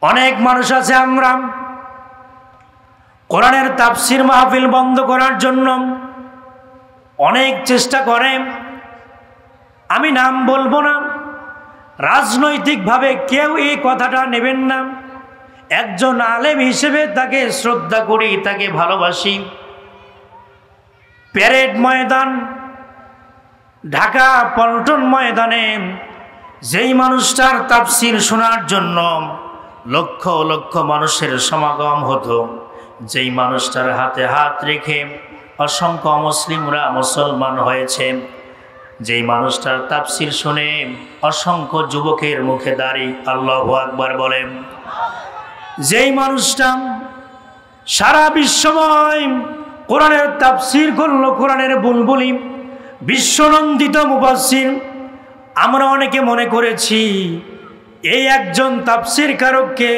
অনেক মানুষ আছে আমরা কোরআনের তাফসীর মাহফিল বন্ধ করার জন্য অনেক চেষ্টা করে। আমি নাম বলবো না, রাজনৈতিকভাবে কেউ এই কথাটা নেবেন না। একজন আলেম হিসেবে তাকে শ্রদ্ধা করি, তাকে ভালোবাসি। প্যারেড ময়দান, ঢাকা পল্টন ময়দানে যেই মানুষটার তাফসীর শোনার জন্য লক্ষ লক্ষ মানুষের সমাগম হতো, যেই মানুষটার হাতে হাত রেখে অসংখ্য মুসলিমরা মুসলমান হয়েছে, যেই মানুষটার তাফসীর শুনে অসংখ্য যুবকের মুখে দাড়ি আল্লাহু আকবার বলেন, যেই মানুষটা সারা বিশ্বময় কোরআনের তাফসীর করলো, কোরআনের বুলবুলি বিশ্বনন্দিত মুফাসসির। আমরা অনেকে মনে করেছি এই একজন তাফসীর কারককে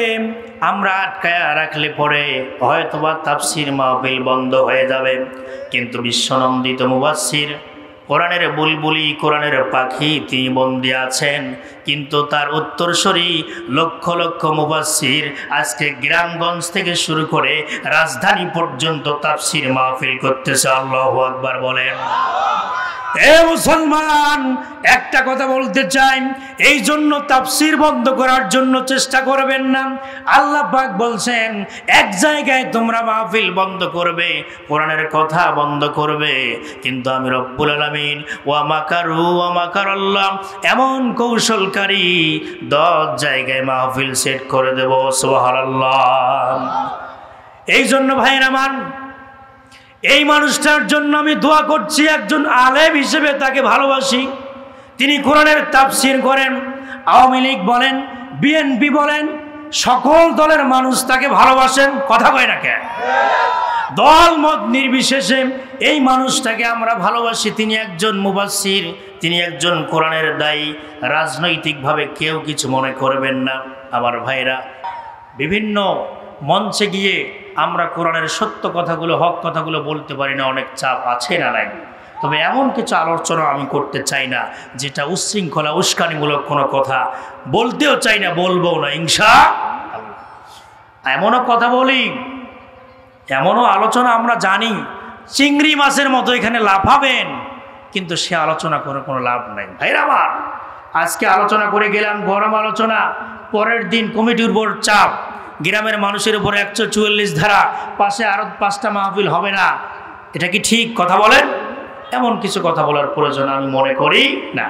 আমরা আটকায়া রাখলে পরে হয়তোবা তাফসীর মাহফিল বন্ধ হয়ে যাবে, কিন্তু বিশ্বনন্দিত মুফাসসির, কোরআনের বুলবুলি, কোরআনের পাখি, তিনি বন্দী আছেন। কিন্তু তার উত্তরসূরি লক্ষ লক্ষ মুফাসসির আজকে গ্রামগঞ্জ থেকে শুরু করে রাজধানী পর্যন্ত তাফসীর মাহফিল করতেছে। আল্লাহু আকবার বলেন। এ মুসলমান, একটা কথা বলতে চাই, এই জন্য তাফসীর বন্ধ করার জন্য চেষ্টা করবেন না। আল্লাহ পাক বলছেন এক জায়গায় তোমরা মাহফিল বন্ধ করবে, কোরআনের কথা বন্ধ করবে, কিন্তু আমি রব্বুল আলামিন ওয়া মাকারু ওয়া মাকারাল্লাহ এমন কৌশলকারী 10 জায়গায় মাহফিল সেট করে দেব। সুবহানাল্লাহ। এই জন্য ভাইরা আমার, এই মানুষটার জন্য আমি দোয়া করছি। একজন আলেম হিসেবে তাকে ভালোবাসি। তিনি কোরআনের তাফসীর করেন। আওয়ামী লীগ বলেন, বিএনপি বলেন, সকল দলের মানুষ তাকে ভালোবাসেন। কথা কয় না কেন? দল মত নির্বিশেষে এই মানুষটাকে আমরা ভালোবাসি। তিনি একজন মুফাসসির, তিনি একজন কোরআনের দায়ী। রাজনৈতিকভাবে কেউ কিছু মনে করবেন না আমার ভাইরা। বিভিন্ন মঞ্চে গিয়ে আমরা কোরআনের সত্য কথাগুলো, হক কথাগুলো বলতে পারি না, অনেক চাপ আছে না নাই। তবে এমন কিছু আলোচনা আমি করতে চাই না যেটা উচ্ছৃঙ্খলা, উস্কানিমূলক কোনো কথা বলতেও চাই না, বলবো না ইনশাআল্লাহ। এমনও কথা বলি, এমনও আলোচনা আমরা জানি চিংড়ি মাছের মতো এখানে লাফাবেন, কিন্তু সে আলোচনা করে কোনো লাভ নাই। ভাইরা আমার, আজকে আলোচনা করে গেলাম গরম আলোচনা, পরের দিন কমিটির উপর চাপ, গ্রামের মানুষের উপর 144 ধারা, পাশে আরো 5টা মাহফিল হবে না। এটা কি ঠিক? কথা বলেন। এমন কিছু কথা বলার প্রয়োজন আমি মনে করি না।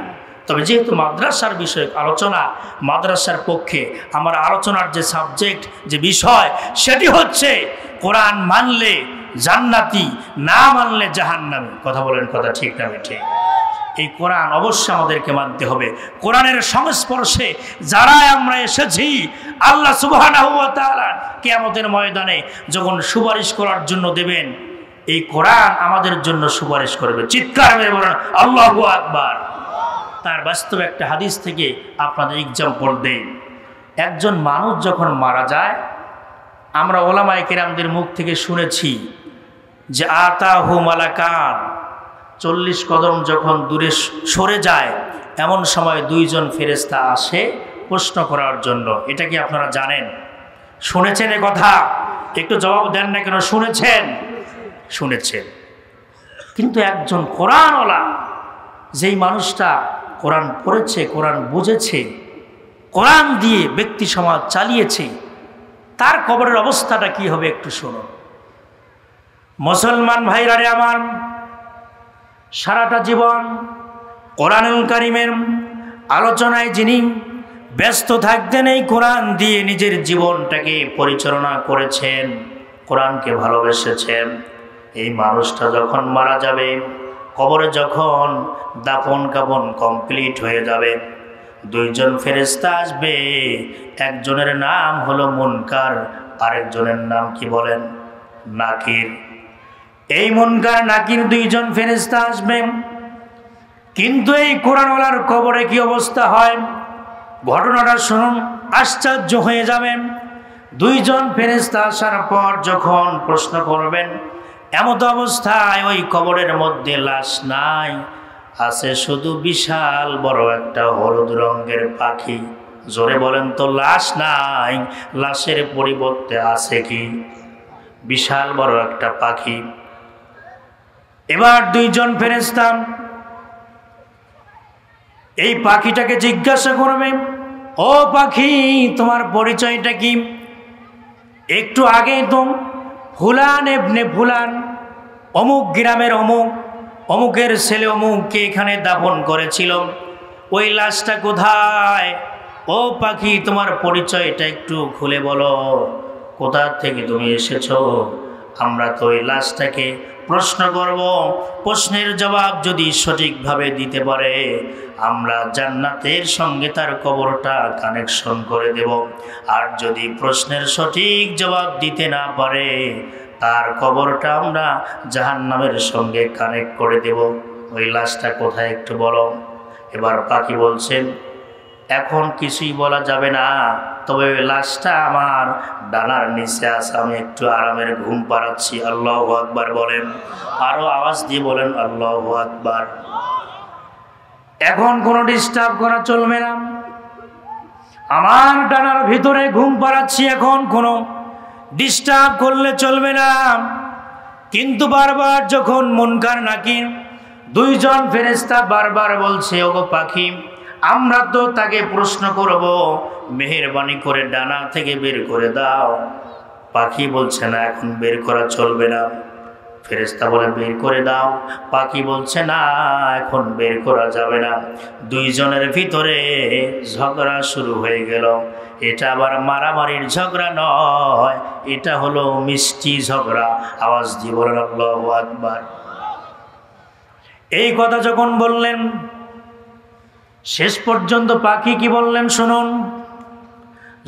তবে যেহেতু মাদ্রাসার বিষয় আলোচনা, মাদ্রাসার পক্ষে আমার আলোচনার যে সাবজেক্ট, যে বিষয়, সেটি হচ্ছে কোরআন মানলে জান্নাতি, না মানলে জাহান্নামী। কথা বলেন, কথা ঠিক না ঠিক? এই কোরআন অবশ্যই আমাদেরকে মানতে হবে। কোরআনের সংস্পর্শে যারা আমরা এসেছি, আল্লাহ সুবহানাহু ওয়া তাআলা কিয়ামতের ময়দানে যখন সুপারিশ করার জন্য দেবেন, এই কোরআন আমাদের জন্য সুপারিশ করবে। চিৎকার মেরে বলেন আল্লাহু আকবার। তার বাস্তব একটা হাদিস থেকে আপনাদের এক্সাম্পল দেই। একজন মানুষ যখন মারা যায়, আমরা ওলামায়ে কেরামদের মুখ থেকে শুনেছি যে আতাহু মালাকান, 40 কদম যখন দূরে সরে যায়, এমন সময় 2 জন ফেরেশতা আসে প্রশ্ন করার জন্য। এটা কি আপনারা জানেন? শুনেছেন এ কথা? একটু জবাব দেন না কেন? শুনেছেন? শুনেছেন। কিন্তু একজন কোরআনওয়ালা, যেই মানুষটা কোরআন পড়েছে, কোরআন বুঝেছে, কোরআন দিয়ে ব্যক্তি সমাজ চালিয়েছে, তার কবরের অবস্থাটা কি হবে একটু শুনুন। মুসলমান ভাইরা রে আমার, সারাটা জীবন কোরআনুল কারীমের আলোচনায় যিনি ব্যস্ত থাকতেন, এই কোরআন দিয়ে নিজের জীবনটাকে পরিচালনা করেছেন, কোরআনকে ভালোবেসেছেন, এই মানুষটা যখন মারা যাবে, কবরে যখন দাফন কাফন কমপ্লিট হয়ে যাবে, 2 জন ফেরেশতা আসবে। একজনের নাম হলো মুনকার, আরেকজনের নাম কি বলেন? নাকির। এই মুনকার নাকির 2 জন ফেরেশতা আসবেন। কিন্তু এই কোরআনওয়ালার কবরে কি অবস্থা হয় ঘটনাটা শুনুন, আশ্চর্য হয়ে যাবেন। 2 জন ফেরেশতা আসার পর যখন প্রশ্ন করবেন, এমত অবস্থায় ওই কবরের মধ্যে লাশ নাই, আছে শুধু বিশাল বড় একটা হলুদ রঙের পাখি। জোরে বলেন তো লাশ নাই, লাশের পরিবর্তে আছে কি? বিশাল বড় একটা পাখি। এবার দুইজন ফেরেশতা এই পাখিটাকে জিজ্ঞাসা করবে, ও পাখি তোমার পরিচয়টা কি? একটু আগে তো ফুলান এবনে ফুলান অমুক গ্রামের অমুকের ছেলে অমুককে এখানে দাফন করেছিল, ওই লাশটা কোথায়? ও পাখি তোমার পরিচয়টা একটু খুলে বলো, কোথা থেকে তুমি এসেছো? আমরা তো ওই লাশটাকে প্রশ্ন করব, প্রশ্নের জবাব যদি সঠিকভাবে দিতে পারে আমরা জান্নাতের সঙ্গে তার কবরটা কানেকশন করে দেব, আর যদি প্রশ্নের সঠিক জবাব দিতে না পারে তার কবরটা আমরা জাহান্নামের সঙ্গে কানেক্ট করে দেব। ওই লাশটা কোথায় একটু বলো। এবার পাখি বলছেন, এখন কিছুই বলা যাবে না, তবে ওই লাশটা আমার ডানার নিচে আছে, আমি একটু আরামের ঘুম পাড়াচ্ছি। আল্লাহু আকবার বলেন, আরো আওয়াজ দিয়ে বলেন আল্লাহু আকবার। এখন কোনো ডিস্টার্ব করা চলবে না, আমার ডানার ভিতরে ঘুম পাড়াচ্ছি, এখন কোনো ডিস্টার্ব করলে চলবে না। কিন্তু বারবার যখন মুনকার নাকির দুইজন ফেরেশতা বারবার বলছে, ওগো পাখি আমরা তো তাকে প্রশ্ন করব, মেহেরবানি করে ডানা থেকে বের করে দাও। পাখি বলছে না, এখন বের করা চলবে না। ফেরেশতা বলে বের করে দাও, পাখি বলছে না, এখন বের করা যাবে না। দুইজনের ভিতরে ঝগড়া শুরু হয়ে গেল। এটা আবার মারামারির ঝগড়া নয়, এটা হলো মিষ্টি ঝগড়া। আওয়াজ দিয়ে বলেন আল্লাহু আকবার। এই কথা যখন বললেন, শেষ পর্যন্ত পাখি কি বললেন শুনুন,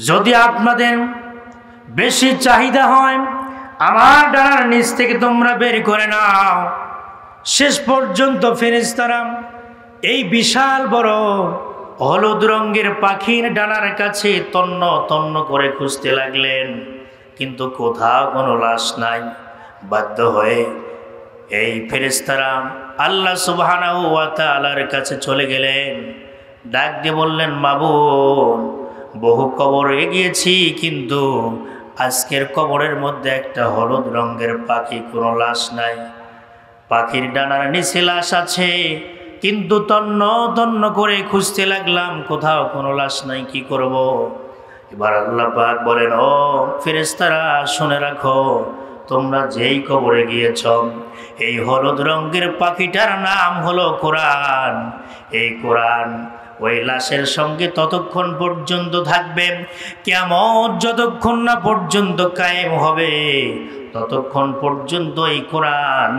যদি আপনাদের বেশি চাহিদা হয় আমার ডানার নিচ থেকে তোমরা বের করে নাও। শেষ পর্যন্ত ফেরেশতারা এই বিশাল বড় হলুদ রঙের পাখির ডানার কাছে তন্ন তন্ন করে খুঁজতে লাগলেন, কিন্তু কোথাও কোনো লাশ নাই। বাধ্য হয়ে এই ফেরেশতারা আল্লাহ সুবহানাহু ওয়া তাআলার কাছে চলে গেলেন। ডাক দিয়ে বললেন, মাবুদ বহু কবর এগিয়েছি, কিন্তু আজকের কবরের মধ্যে একটা হলুদ রঙের পাখি, কোনো লাশ নাই। পাখির ডানার নিচে লাশ আছে, কিন্তু তন্ন তন্ন করে খুঁজতে লাগলাম, কোথাও কোনো লাশ নাই, কি করব? এবার আল্লাহ পাক বলেন, ও ফেরেশতারা শুনে রাখো, তোমরা যেই কবরে গিয়েছ এই হলুদ রঙের পাখিটার নাম হলো কোরআন। এই কোরআন ওই লাশের সঙ্গে ততক্ষণ পর্যন্ত থাকবে, কিয়ামত যতক্ষণ না পর্যন্ত কায়েম হবে ততক্ষণ পর্যন্ত এই কোরআন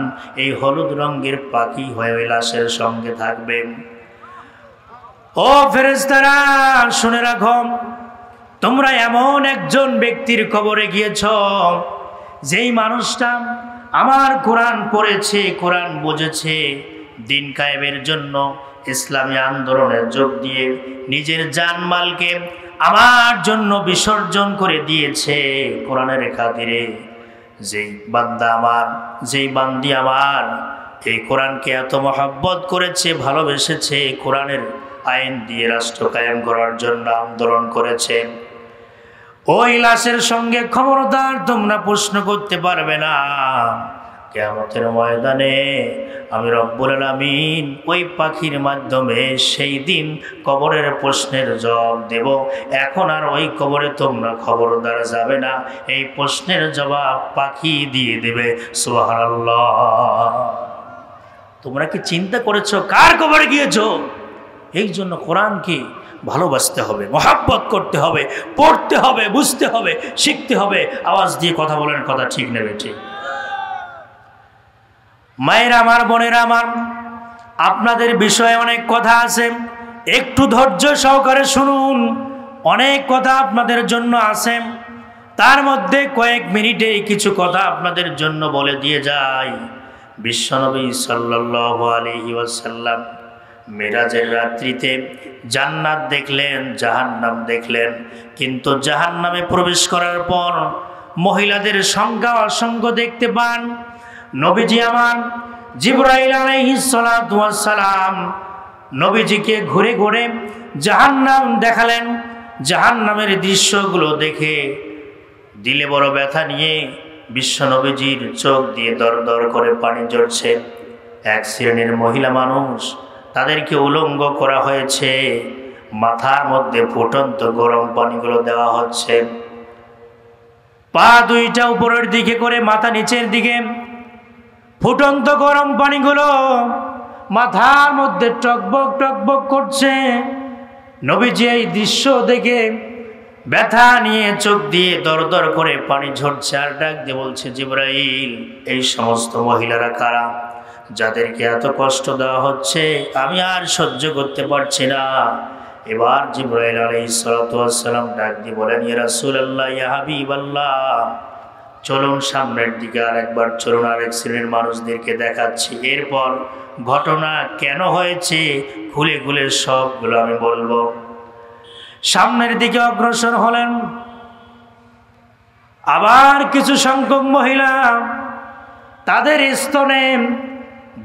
এই হলুদ রঙের পাখি হয়ে ওই লাশের সঙ্গে থাকবে। ও ফেরেশতারা শুনে রাখো, তোমরা এমন একজন ব্যক্তির কবরে গিয়েছ যেই মানুষটা আমার কোরআন পড়েছে, কোরআন বুঝেছে, দিন কায়েমের জন্য ইসলামী আন্দোলনে যোগ দিয়ে নিজের জানমালকে আমার জন্য বিসর্জন করে দিয়েছে কোরআনের খাতিরে। যেই বান্দা আমার, যেই বান্দি আমার এই কোরআনকে এত মহব্বত করেছে, ভালোবেসেছে, কোরআনের আইন দিয়ে রাষ্ট্র কায়েম করার জন্য আন্দোলন করেছে, ওই লাশের সঙ্গে খবরদার তোমরা প্রশ্ন করতে পারবে না। কিয়ামতের ময়দানে আমি রব্বুল আলামিন ওই পাখির মাধ্যমে সেই দিন কবরের প্রশ্নের জবাব দেব। এখন আর ওই কবরে তোমরা খবরদার যাবে না, এই প্রশ্নের জবাব পাখি দিয়ে দেবে। সুবহানাল্লাহ। তোমরা কি চিন্তা করেছো কার কবরে গিয়েছো? এই জন্য কোরআনকে ভালোবাসতে হবে, মহাব্বত করতে হবে, পড়তে হবে, বুঝতে হবে, শিখতে হবে। আওয়াজ দিয়ে কথা বলেন, কথা ঠিক নেবে ঠিক। মায়েরা আমার, বোনেরা আমার, আপনাদের বিষয়ে অনেক কথা আছে, একটু ধৈর্য সহকারে শুনুন। অনেক কথা আপনাদের জন্য আছে, তার মধ্যে কয়েক মিনিটে কিছু কথা আপনাদের জন্য বলে দিয়ে যাই। বিশ্বনবী সাল্লাল্লাহু আলাইহি ওয়াসাল্লাম মেরাজের রাত্রিতে জান্নাত দেখলেন, জাহান্নাম দেখলেন, কিন্তু জাহান্নামে প্রবেশ করার পর মহিলাদের সংখ্যা অসংখ্য দেখতে পান। নবীজি আমার জিবরাইল আলাইহিস সালাতু ওয়াস সালাম নবীজিকে ঘুরে ঘুরে জাহান্নাম দেখালেন। জাহান্নামের দৃশ্যগুলো দেখে দিলে বড় ব্যথা নিয়ে বিশ্বনবীজির চোখ দিয়ে দর দর করে পানি ঝরছে। এক শ্রেণীর মহিলা মানুষ, তাদেরকে উলঙ্গ করা হয়েছে, মাথার মধ্যে ফুটন্ত গরম পানিগুলো দেওয়া হচ্ছে, পা দুইটা উপরের দিকে করে মাথা নিচের দিকে, ফুটন্ত গরম পানিগুলো মাথার মধ্যে টকবক টকবক করছে। নবীজি এই দৃশ্য দেখে ব্যথা নিয়ে চোখ দিয়ে দর দর করে পানি ঝরছে, আর ডাক দিয়ে বলছে, জিবরাইল, এই সমস্ত মহিলারা কারা, যাদেরকে এত কষ্ট দেওয়া হচ্ছে, আমি আর সহ্য করতে পারছি না। এবার জিবরাইল আলাইহিস সালাতু ওয়াস সালাম ডাক দিয়ে বলেন, ইয়া রাসূলুল্লাহ, ইয়া হাবিবাল্লাহ, চলুন সামনের দিকে, আর একবার চলুন, আরেক শ্রেণীর মানুষদেরকে দেখাচ্ছি। এরপর ঘটনা কেন হয়েছে খুলে খুলে সবগুলো আমি বলবো। সামনের দিকে অগ্রসর হলেন। আবার কিছু সংখ্যক মহিলা তাদের স্তনে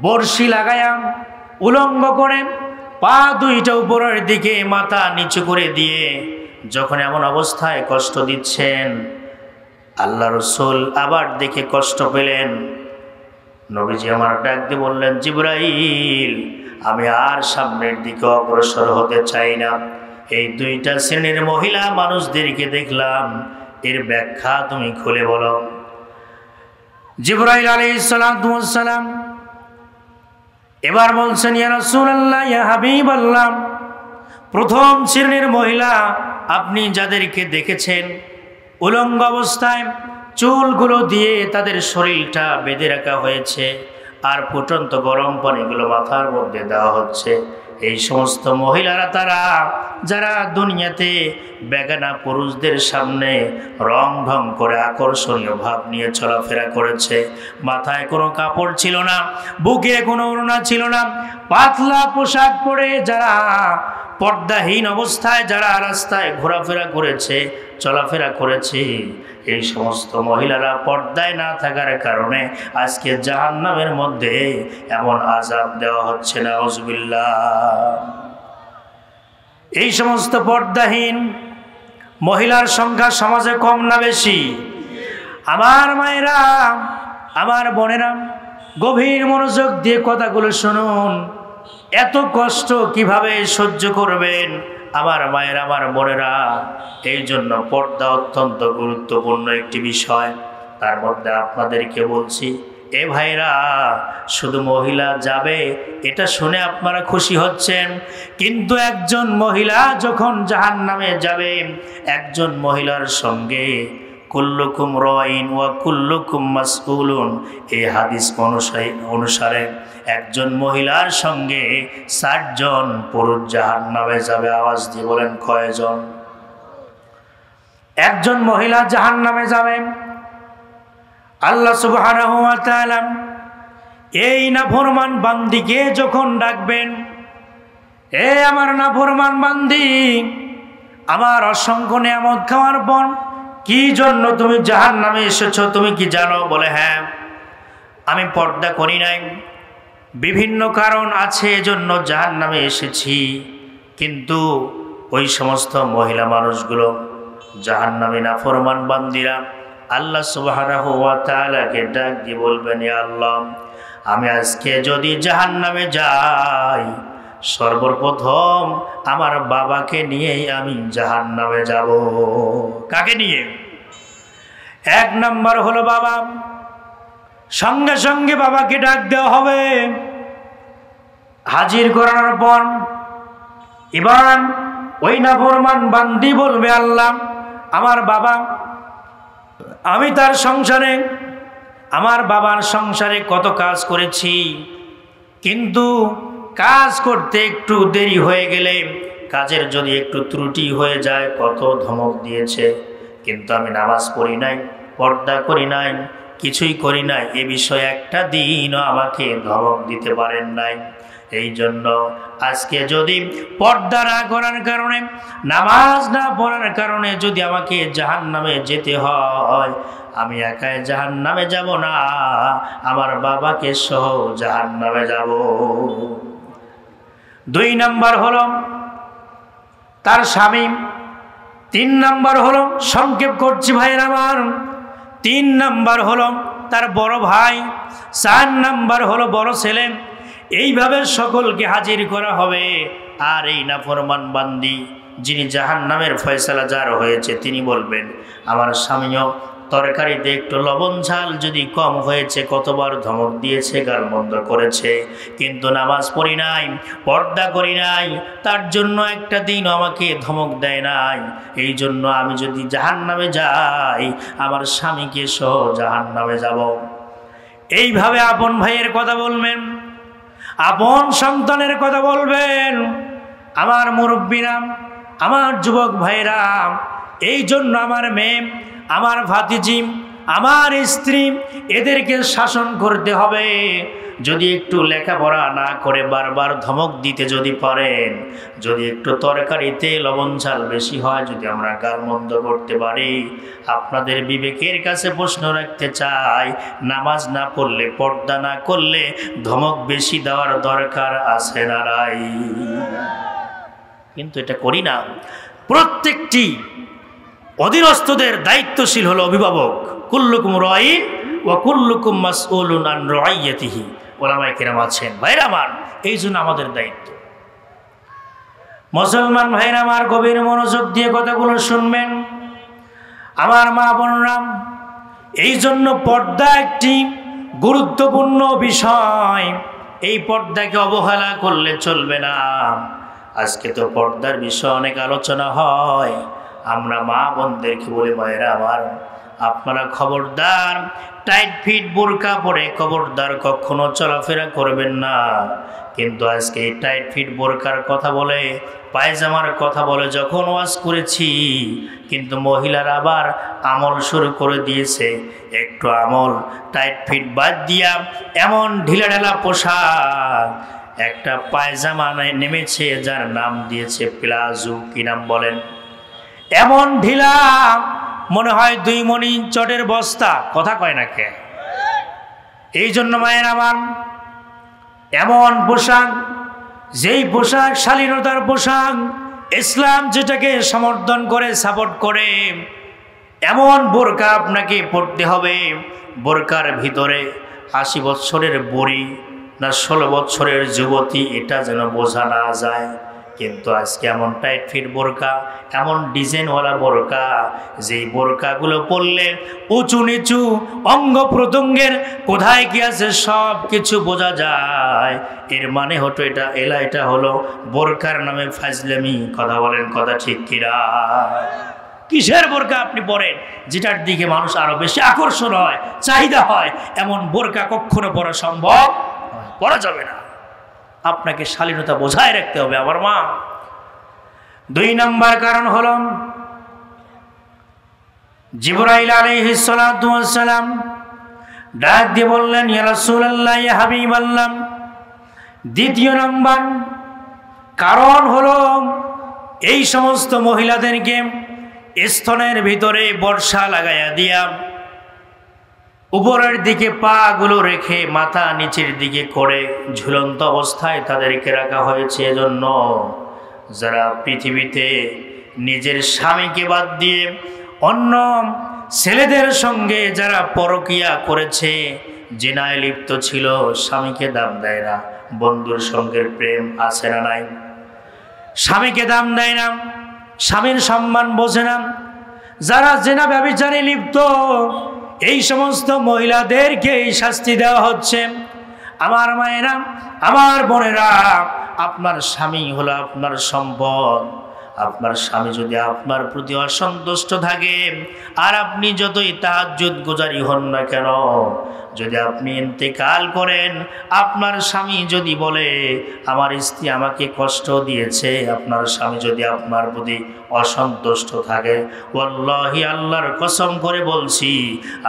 বর্ষি লাগায়া উলঙ্গ করে পা দুইটা উপরের দিকে মাথা নিচু করে দিয়ে যখন এমন অবস্থায় কষ্ট দিচ্ছেন, আল্লাহ রাসূল আবার দেখে কষ্ট পেলেন। নবীজি আমার ডাক দিয়ে বললেন, জিবরাইল, আমি আর সামনের দিকে অগ্রসর হতে চাই না। এই দুইটা শ্রেণীর মহিলা মানুষদেরকে দেখলাম, এর ব্যাখ্যা তুমি খুলে বলো। জিবরাইল আলাইহিস সালাতু ওয়াস সালাম এবার বলছেন, ইয়া রাসূলুল্লাহ, ইয়া হাবিবাল্লাহ, প্রথম শ্রেণীর মহিলা আপনি যাদেরকে দেখেছেন উলঙ্গ অবস্থায় চুলগুলো দিয়ে তাদের শরীরটা বেঁধে রাখা হয়েছে, আর ফুটন্ত গরম পানিগুলো মাথার মধ্যে দেওয়া হচ্ছে, এই সমস্ত মহিলারা তারা যারা দুনিয়াতে বেগানা পুরুষদের সামনে রং ঢং করে আকর্ষণীয় ভাব নিয়ে চলাফেরা করেছে। মাথায় কোনো কাপড় ছিল না, বুকে কোনো ওড়না ছিল না, পাতলা পোশাক পরে যারা পর্দাহীন অবস্থায় যারা রাস্তায় ঘোরাফেরা করেছে, চলাফেরা করেছে, এই সমস্ত মহিলারা পর্দায় না থাকার কারণে আজকে জাহান্নামের মধ্যে এমন আযাব দেওয়া হচ্ছে। নাউযুবিল্লাহ। এই সমস্ত পর্দাহীন মহিলার সংখ্যা সমাজে কম না বেশি? আমার মায়েরা, আমার বোনেরা, গভীর মনোযোগ দিয়ে কথাগুলো শুনুন। এত কষ্ট কিভাবে সহ্য করবেন আমার মায়ের, আমার বোনেরা? এই জন্য পর্দা অত্যন্ত গুরুত্বপূর্ণ একটি বিষয়। তার মধ্যে আপনাদেরকে বলছি, এ ভাইরা, শুধু মহিলা যাবে এটা শুনে আপনারা খুশি হচ্ছেন, কিন্তু একজন মহিলা যখন জাহান্নামে যাবে, একজন মহিলার সঙ্গে কুল্লুকুম রাইন ওয়া কুল্লুকুম মাসউলুন, এই হাদিস অনুসারে একজন মহিলার সঙ্গে ৬০ জন পুরুষ জাহান্নামে যাবে। আওয়াজ দিয়ে বলেন, কয়জন? একজন মহিলা জাহান্নামে যাবে। আল্লাহ সুবহানাহু ওয়া তাআলা এই নাফরমান বান্দিকে যখন ডাকবেন, এ আমার নাফরমান বান্দি, আমার অসংখ্য নিয়ামত খাওয়ার পর কি জন্য তুমি জাহান্নামে এসেছো তুমি কি জানো? বলে, হ্যাঁ, আমি পর্দা করি নাই, বিভিন্ন কারণ আছে এজন্য জাহান্নামে এসেছি। কিন্তু ওই সমস্ত মহিলা মানুষগুলো জাহান্নামী নাফরমান বান্দিরা আল্লাহ সুবহানাহু ওয়া তাআলাকে ডাক দিয়ে বলবেন, ইয়া আল্লাহ, আমি আজকে যদি জাহান্নামে যাই, সর্বপ্রথম আমার বাবাকে নিয়েই আমি জাহান্নামে যাব। কাকে নিয়ে? এক নাম্বার হলো বাবা। সঙ্গে সঙ্গে বাবাকে ডাক দেওয়া হবে। হাজির করানোর পর এবার ওই নাফরমান বান্দি বলবে, আল্লাহ, আমার বাবা, আমি তার সংসারে, আমার বাবার সংসারে কত কাজ করেছি, কিন্তু কাজ করতে একটু দেরি হয়ে গেলে, কাজের যদি একটু ত্রুটি হয়ে যায়, কত ধমক দিয়েছে, কিন্তু আমি নামাজ পড়ি নাই, পর্দা করি নাই, কিছুই করি নাই, এ বিষয়ে একটা দিনও আমাকে ধমক দিতে পারেন নাই। এই জন্য আজকে যদি পর্দা না করার কারণে, নামাজ না পড়ার কারণে যদি আমাকে জাহান্নামে যেতে হয়, আমি একাই জাহান্নামে যাব না, আমার বাবাকে সহ জাহান্নামে যাব। ২ নাম্বার হলো তার স্বামী, তিন নাম্বার হলো, সংক্ষেপ করছি ভাইয়ের আমার, তিন নাম্বার হলো তার বড় ভাই, চার নাম্বার হলো বড় ছেলে। এইভাবে সকলকে হাজির করা হবে। আর এই নাফরমান বান্দি যিনি জাহান্নামের ফয়সালা যার হয়েছে তিনি বলবেন, আমার স্বামীও তরকারিতে একটু লবণ ঝাল যদি কম হয়েছে কতবার ধমক দিয়েছে, গালমন্দ করেছে, কিন্তু নামাজ পড়ি নাই, পর্দা করি নাই, তার জন্য একটা দিন আমাকে ধমক দেয় নাই। এই জন্য আমি যদি জাহান্নামে যাই আমার স্বামীকে সহ জাহান্নামে যাব। এইভাবে আপন ভাইয়ের কথা বলবেন, আপন সন্তানের কথা বলবেন। আমার মুরব্বীরা, আমার যুবক ভাইরা, এই জন্য আমার মেয়ে, আমার ভাতিজি, আমার স্ত্রী, এদেরকে শাসন করতে হবে। যদি একটু লেখাপড়া না করে বারবার ধমক দিতে যদি পারেন, যদি একটু তরকারিতে লবণ ঝাল বেশি হয় যদি আমরা গালমন্দ করতে পারি, আপনাদের বিবেকের কাছে প্রশ্ন রাখতে চাই, নামাজ না পড়লে, পর্দা না করলে ধমক বেশি দেওয়ার দরকার আছে না নাই? কিন্তু এটা করি না। প্রত্যেকটি অধীনস্থদের দায়িত্বশীল হলো অভিভাবক। কুল্লুকুম রাইন ওয়া কুল্লুকুম মাসউলুন আন রাইয়াতিহি। ওলামায়ে কেরাম আছেন ভাইরা আমার, এই জন্য আমাদের দায়িত্ব। মুসলমান ভাইরা আমার, গভীর মনোযোগ দিয়ে কথাগুলো শুনবেন আমার মা বোনরা। এই জন্য পর্দা একটি গুরুত্বপূর্ণ বিষয়, এই পর্দাকে অবহেলা করলে চলবে না। আজকে তো পর্দার বিষয়ে অনেক আলোচনা হয়, আমরা মা বোনদেরকে বলি, মায়েরা আমার, আপনারা খবরদার টাইট ফিট বোরকা পরে খবরদার কখনো চলাফেরা করবেন না। কিন্তু আজকে এই টাইট ফিট বোরকার কথা বলে, পায়জামার কথা বলে যখন ওয়াজ করেছি, কিন্তু মহিলারা আবার আমল শুরু করে দিয়েছে। একটু আমল টাইট ফিট বাদ দিয়া এমন ঢিলাঢালা পোশাক, একটা পায়জামা নেমেছে যার নাম দিয়েছে প্লাজো, কি নাম বলেন? এমন ঢিলা মনে হয় 2 মণি চটের বস্তা, কথা কয় না কে? এই জন্য মায়ের আমার, এমন পোশাক, যেই পোশাক শালীনতার পোশাক, ইসলাম যেটাকে সমর্থন করে, সাপোর্ট করে, এমন বোরকা আপনাকে পড়তে হবে। বোরকার ভিতরে 80 বছরের বুড়ি না 16 বছরের যুবতী এটা যেন বোঝা না যায়। কিন্তু আজকে এমন টাইট ফিট বোরকা, এমন ডিজাইনওয়ালা বোরকা, যেই বোরকাগুলো পরলে উঁচু নিচু অঙ্গ প্রত্যঙ্গের কোথায় কি আছে সব কিছু বোঝা যায়। এর মানে হতো এটা হলো বোরকার নামে ফাজলামি। কথা বলেন, কথা ঠিক কিনা? কিসের বোরকা আপনি পরেন যেটার দিকে মানুষ আরো বেশি আকর্ষণ হয়, চাহিদা হয়, এমন বোরকা কখনো পরা সম্ভব পরা যাবে না। আপনাকে শালীনতা বোঝায় রাখতে হবে আমার মা। 2 নম্বর কারণ হলো, জিবরাইল আলাইহিস সালাতু ওয়াস সালাম ডাক দিয়ে বললেন, ইয়া রাসূলুল্লাহ, ইয়া হাবিবাল্লাহ। 2 নম্বর কারণ হলো, এই সমস্ত মহিলাদেরকে স্তনের ভিতরে বর্ষা লাগাইয়া দিয়া উপরের দিকে পা গুলো রেখে মাথা নিচের দিকে করে ঝুলন্ত অবস্থায় তাদেরকে রাখা হয়েছে। এজন্য যারা পৃথিবীতে নিজের স্বামীকে বাদ দিয়ে অন্য ছেলেদের সঙ্গে যারা পরকিয়া করেছে, জিনায় লিপ্ত ছিল, স্বামীকে দাম দেয় না। বন্ধুর সঙ্গে প্রেম আছে না নাই? স্বামীকে দাম দেয় না, স্বামীর সম্মান বোঝে না। যারা জিনা ব্যভিচারে লিপ্ত, এই সমস্ত মহিলাদেরকে এই শাস্তি দেওয়া হচ্ছে। আমার মায়েরা, আমার বোনেরা, আপনার স্বামী হলো আপনার সম্পদ। আপনার স্বামী যদি আপনার প্রতি অসন্তুষ্ট থাকে, আর আপনি যতই তাহাজ্জুদ গুজারি হন না কেন, যদি আপনি ইন্তেকাল করেন, আপনার স্বামী যদি বলে আমার স্ত্রী আমাকে কষ্ট দিয়েছে, আপনার স্বামী যদি আপনার প্রতি অসন্তুষ্ট থাকে, ওয়াল্লাহি আল্লাহর কসম করে বলছি,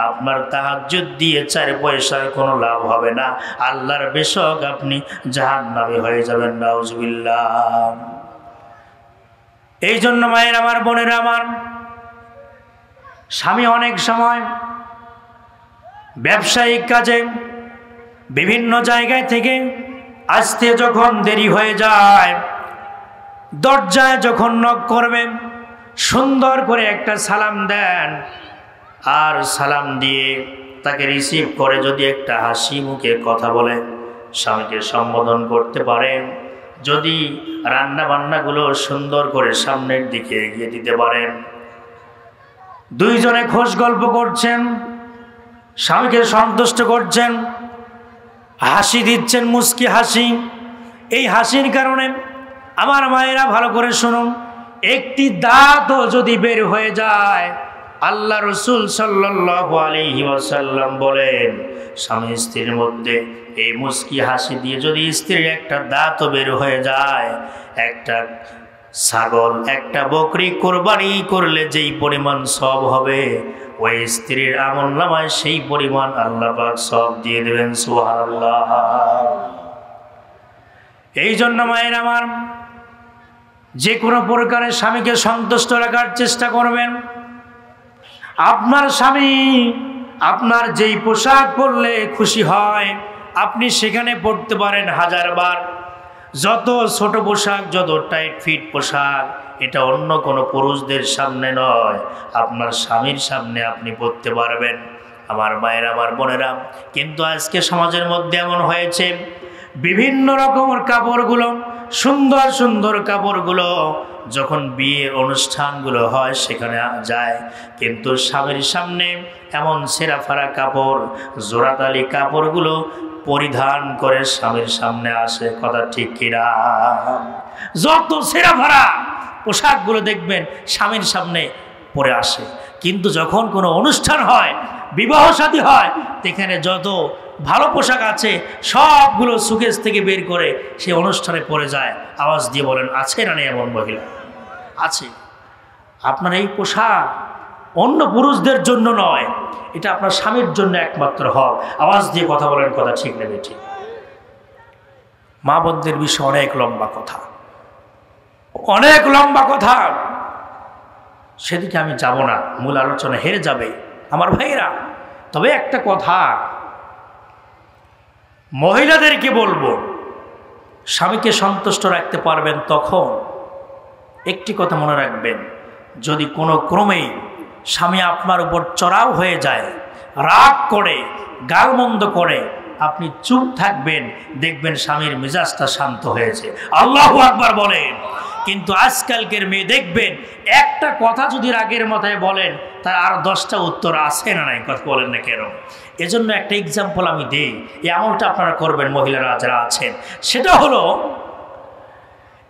আপনার তাহাজ্জুদ দিয়ে 4 পয়সার কোনো লাভ হবে না। আল্লাহর বেশক আপনি জাহান্নামী হয়ে যাবেন। নাউজুবিল্লাহ। এই জন্য মায়ের আমার, বোনেরা আমার, স্বামী অনেক সময় ব্যবসায়িক কাজে বিভিন্ন জায়গায় থেকে আসতে যখন দেরি হয়ে যায়, দরজায় যখন নক করবেন সুন্দর করে একটা সালাম দেন, আর সালাম দিয়ে তাকে রিসিভ করে যদি একটা হাসি মুখে কথা বলে স্বামীকে সম্বোধন করতে পারেন, যদি রান্না বান্নাগুলো সুন্দর করে সামনের দিকে এগিয়ে দিতে পারেন, দুইজনে খোশ গল্প করছেন, স্বামীকে সন্তুষ্ট করছেন, হাসি দিচ্ছেন, মুস্কি হাসি। এই হাসির কারণে আমার মায়েরা ভালো করে শুনুন, একটি দাঁতও যদি বের হয়ে যায়, আল্লাহ রসুল সাল্লাল্লাহু আলাইহি ওয়াসাল্লাম বলেন, স্বামী স্ত্রীর মধ্যে এই মুস্কি হাসি দিয়ে যদি স্ত্রীর একটা দাঁতও বের হয়ে যায়, একটা ছাগল একটা বকরি কোরবানি করলে যেই পরিমাণ সওয়াব হবে, ওই স্ত্রীর আমলনামায় সেই পরিমাণ আল্লাহ পাক সওয়াব দিয়ে দেবেন। সুবহানাল্লাহ। এই জন্য মায়ের আমার, যে কোনো প্রকারে স্বামীকে সন্তুষ্ট রাখার চেষ্টা করবেন। আপনার স্বামী আপনার যেই পোশাক পরলে খুশি হয়, আপনি সেখানে পড়তে পারেন হাজারবার। যত ছোট পোশাক, যত টাইট ফিট পোশাক, এটা অন্য কোনো পুরুষদের সামনে নয়, আপনার স্বামীর সামনে আপনি পড়তে পারবেন। আমার মায়ের, আমার বোনেরা, কিন্তু আজকে সমাজের মধ্যে এমন হয়েছে, বিভিন্ন রকমের কাপড়গুলো, সুন্দর সুন্দর কাপড়গুলো যখন বিয়ের অনুষ্ঠানগুলো হয় সেখানে যায়, কিন্তু স্বামীর সামনে এমন ছেঁড়াফাড়া কাপড়, জোড়াতালি কাপড়গুলো পরিধান করে স্বামীর সামনে আসে। কথা ঠিক কিনা? যত ছেঁড়াফাড়া পোশাকগুলো দেখবেন স্বামীর সামনে পরে আসে, কিন্তু যখন কোনো অনুষ্ঠান হয়, বিবাহ শাদী হয়, সেখানে যত ভালো পোশাক আছে সবগুলো সুকেস থেকে বের করে সে অনুষ্ঠানে পরে যায়। আওয়াজ দিয়ে বলেন, আছে না নেই এমন মহিলা? আছে। আপনার এই পোশাক অন্য পুরুষদের জন্য নয়, এটা আপনার স্বামীর জন্য একমাত্র হক। আওয়াজ দিয়ে কথা বলেন, কথা ঠিক নেবে ঠিক। মা বোনদের বিষয়ে অনেক লম্বা কথা, অনেক লম্বা কথা, সেদিকে আমি যাব না, মূল আলোচনা হেরে যাবে আমার ভাইরা। তবে একটা কথা মহিলাদেরকে বলবো, স্বামীকে সন্তুষ্ট রাখতে পারবেন তখন একটি কথা মনে রাখবেন, যদি কোনো ক্রমেই স্বামী আপনার উপর চড়াও হয়ে যায়, রাগ করে, গালমন্দ করে, আপনি চুপ থাকবেন, দেখবেন স্বামীর মেজাজটা শান্ত হয়েছে। আল্লাহু আকবার বলেন। কিন্তু আজকালকের মেয়ে দেখবেন, একটা কথা যদি রাগের মাথায় বলেন, তার আর 10টা উত্তর আছে না নাই, কথা বলেন না কেন? এজন্য একটা এক্সাম্পল আমি দেই, এই আমলটা আপনারা করবেন মহিলারা যারা আছেন। সেটা হলো,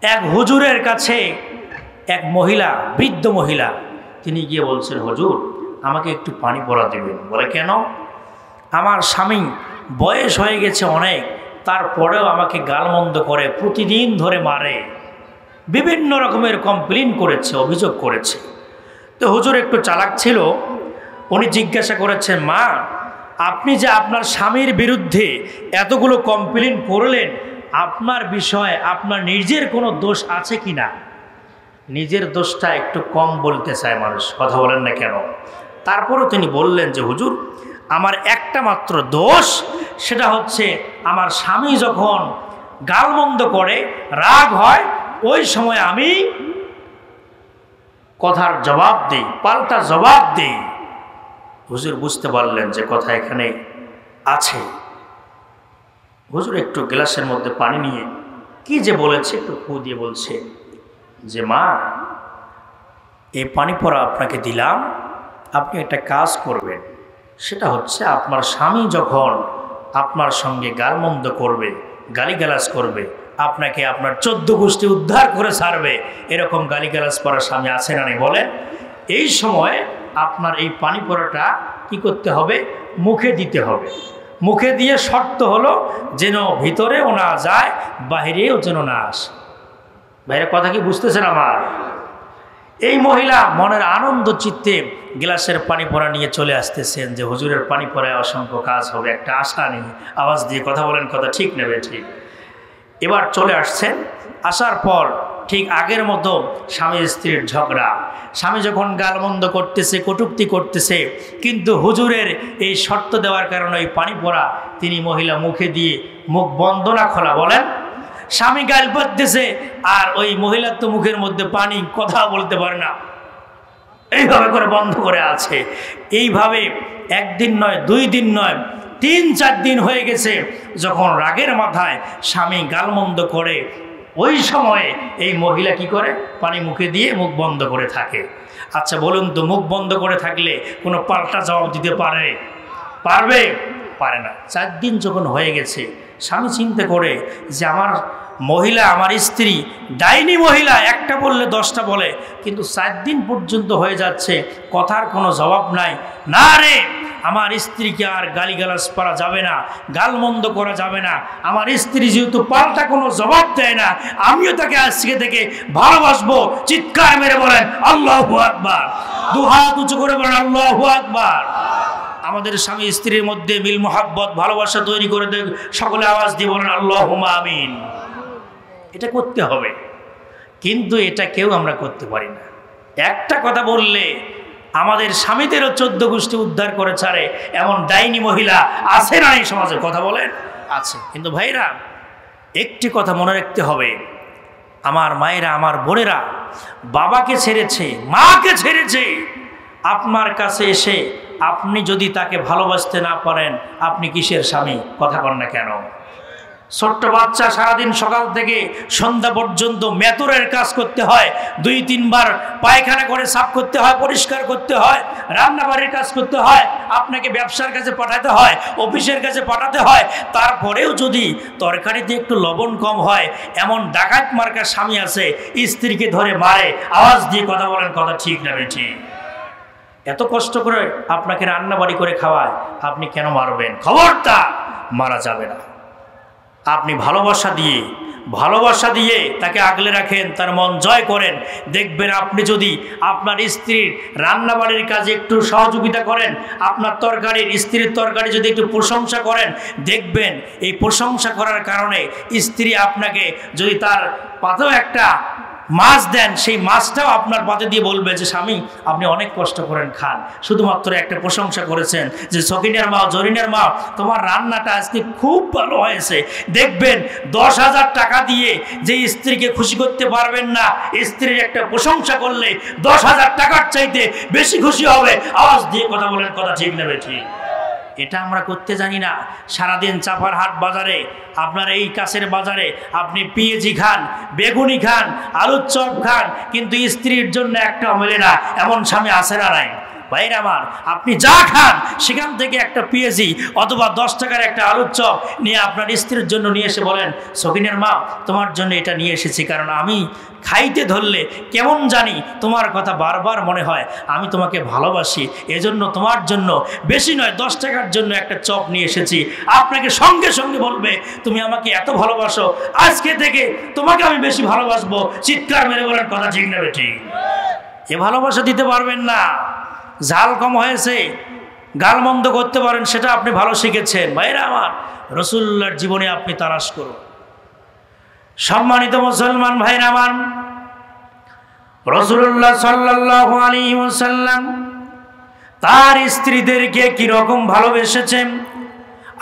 এক হুজুরের কাছে এক মহিলা, বৃদ্ধ মহিলা, তিনি গিয়ে বলছেন, হুজুর আমাকে একটু পানি পড়া দেবেন। বলে, কেন? আমার স্বামী বয়স হয়ে গেছে অনেক, তারপরেও আমাকে গালমন্দ করে, প্রতিদিন ধরে মারে, বিভিন্ন রকমের কমপ্লেন করেছে, অভিযোগ করেছে। তো হুজুর একটু চালাক ছিল, উনি জিজ্ঞাসা করেছেন, মা আপনি যে আপনার স্বামীর বিরুদ্ধে এতগুলো কমপ্লেন করলেন, আপনার বিষয়ে আপনার নিজের কোনো দোষ আছে কি না? নিজের দোষটা একটু কম বলতে চায় মানুষ, কথা বলেন না কেন? তারপরও তিনি বললেন যে, হুজুর আমার একটা মাত্র দোষ, সেটা হচ্ছে আমার স্বামী যখন গালমন্দ করে, রাগ হয়, ওই সময় আমি কথার জবাব দিই, পাল্টা জবাব দিই। হুজুর বুঝতে পারলেন যে কথা এখানে আছে। হুজুর একটু গ্লাসের মধ্যে পানি নিয়ে কি যে বলেছে একটু ফু দিয়ে বলছে যে, মা এই পানি পড়া আপনাকে দিলাম, আপনি একটা কাজ করবেন, সেটা হচ্ছে আপনার স্বামী যখন আপনার সঙ্গে গালমন্দ করবে, গালিগালাজ করবে, আপনাকে আপনার 14 গোষ্ঠী উদ্ধার করে ছাড়বে, এরকম গালিগালাজ করার স্বামী আছে না নেই বলেন? এই সময় আপনার এই পানি পড়াটা কি করতে হবে? মুখে দিতে হবে। মুখে দিয়ে শর্ত হলো যেন ভিতরেও না যায়, বাহিরেও যেন না আসে। বাইরে কথা কি বুঝতেছেন আমার? এই মহিলা মনের আনন্দ চিত্তে গ্লাসের পানি পড়া নিয়ে চলে আসতেছেন যে হুজুরের পানি পড়ায় অসংখ্য কাজ হবে, একটা আশা নেই। আওয়াজ দিয়ে কথা বলেন, কথা ঠিক নেবে ঠিক। এবার চলে আসছেন, আসার পর ঠিক আগের মতো স্বামী স্ত্রীর ঝগড়া। স্বামী যখন গালমন্দ করতেছে, কটূক্তি করতেছে, কিন্তু হুজুরের এই শর্ত দেওয়ার কারণে ওই পানি পড়া তিনি মহিলা মুখে দিয়ে মুখ বন্ধ না খোলা, বলেন। স্বামী গাল পড়তেছে আর ওই মহিলার তো মুখের মধ্যে পানি, কথা বলতে পারে না। এইভাবে করে বন্ধ করে আছে। এইভাবে একদিন নয়, 2 দিন নয়, 3-4 দিন হয়ে গেছে। যখন রাগের মাথায় স্বামী গালমন্দ করে, ওই সময়ে এই মহিলা কি করে, পানি মুখে দিয়ে মুখ বন্ধ করে থাকে। আচ্ছা বলুন তো, মুখ বন্ধ করে থাকলে কোনো পাল্টা জবাব দিতে পারবে? পারে না। 4 দিন যখন হয়ে গেছে, স্বামী চিন্তা করে যে আমার মহিলা, আমার স্ত্রী ডাইনি মহিলা, একটা বললে 10টা বলে, কিন্তু 4 দিন পর্যন্ত হয়ে যাচ্ছে, কথার কোনো জবাব নাই। না রে, আমার স্ত্রীকে আর গালিগালাজ করা যাবে না, গালমন্দ করা যাবে না। আমার স্ত্রী যেহেতু পাল্টা কোনো জবাব দেয় না, আমিও তাকে আজকে থেকে ভালোবাসবো। চিৎকার মেরে বলেন আল্লাহু আকবার, 2 হাত উঁচু করে বলেন আল্লাহু আকবার। আমাদের স্বামী স্ত্রীর মধ্যে মিল মোহাব্বত, ভালোবাসা তৈরি করে দেন। সকলে আওয়াজ দিয়ে বলেন আল্লাহুম্মা আমিন। এটা করতে হবে, কিন্তু এটা কেউ আমরা করতে পারি না। একটা কথা বললে আমাদের স্বামীদেরও 14 গোষ্ঠী উদ্ধার করে ছাড়ে, এমন ডাইনি মহিলা আছে না এই সমাজে? কথা বলেন, আছে। কিন্তু ভাইরা, একটি কথা মনে রাখতে হবে, আমার মায়েরা, আমার বোনেরা বাবাকে ছেড়েছে, মাকে ছেড়েছে, আপনার কাছে এসে আপনি যদি তাকে ভালোবাসতে না পারেন, আপনি কিসের স্বামী? কথা বল না কেন? ছোট্ট বাচ্চা সারাদিন সকাল থেকে সন্ধ্যা পর্যন্ত মেতরের কাজ করতে হয়, 2-3 বার পায়খানা করে সাফ করতে হয়, পরিষ্কার করতে হয়, রান্নাবাড়ির কাজ করতে হয়, আপনাকে ব্যবসার কাছে পাঠাতে হয়, অফিসের কাছে পাঠাতে হয়। তারপরেও যদি তরকারিতে একটু লবণ কম হয়, এমন ডাকাত মার্কা স্বামী আছে, স্ত্রীকে ধরে মারে। আওয়াজ দিয়ে কথা বলেন, কথা ঠিক না বেঠি? এত কষ্ট করে আপনাকে রান্নাবাড়ি করে খাওয়ায়, আপনি কেন মারবেন? খবরদার, মারা যাবে না। আপনি ভালোবাসা দিয়ে তাকে আগলে রাখেন, তার মন জয় করেন। দেখবেন আপনি যদি আপনার স্ত্রীর রান্নাবাড়ির কাজে একটু সহযোগিতা করেন, আপনার স্ত্রীর তরকারি যদি একটু প্রশংসা করেন, দেখবেন এই প্রশংসা করার কারণে স্ত্রী আপনাকে যদি তার পাতেও একটা মাছ দেন, সেই মাছটাও আপনার পাতে দিয়ে বলবে যে স্বামী আপনি অনেক কষ্ট করেন, খান। শুধুমাত্র একটা প্রশংসা করেছেন যে সকিনের মা, জরিনের মা, তোমার রান্নাটা আজকে খুব ভালো হয়েছে। দেখবেন 10,000 টাকা দিয়ে যে স্ত্রীকে খুশি করতে পারবেন না, স্ত্রীর একটা প্রশংসা করলে 10,000 টাকার চাইতে বেশি খুশি হবে। আওয়াজ দিয়ে কথা বলেন, কথা ঠিক নেবে ঠিক? এটা আমরা করতে জানি না। সারাদিন চাপার হাট বাজারে, আপনার এই কাছের বাজারে আপনি পেঁয়াজি খান, বেগুনি খান, আলুর চপ খান, কিন্তু স্ত্রীর জন্য একটাও মেলে না। এমন স্বামী আছে না নাই? ভাইরা আমার, আপনি যা খান সেখান থেকে একটা পেঁয়াজি অথবা 10 টাকার একটা আলুর চপ নিয়ে আপনার স্ত্রীর জন্য নিয়ে এসে বলেন, সকিনের মা তোমার জন্য এটা নিয়ে এসেছি, কারণ আমি খাইতে ধরলে কেমন জানি তোমার কথা বারবার মনে হয়, আমি তোমাকে ভালোবাসি, এজন্য তোমার জন্য বেশি নয় 10 টাকার জন্য একটা চপ নিয়ে এসেছি। আপনাকে সঙ্গে সঙ্গে বলবে, তুমি আমাকে এত ভালোবাসো, আজকে থেকে তোমাকে আমি বেশি ভালোবাসবো। চিৎকার মেরে বলেন, কথা ঠিক না বেটি? এ ভালোবাসা দিতে পারবেন না। ঝাল কম হয়েছে, গালমন্দ করতে পারেন, সেটা আপনি ভালো শিখেছেন। ভাইরা আমার, রাসূলুল্লাহর জীবনে আপনি তালাশ করুন। সম্মানিত মুসলমান ভাইরা আমার, রাসূলুল্লাহ সাল্লাল্লাহু আলাইহি ওয়াসাল্লাম তার স্ত্রীদেরকে কি রকম ভালোবেসেছেন,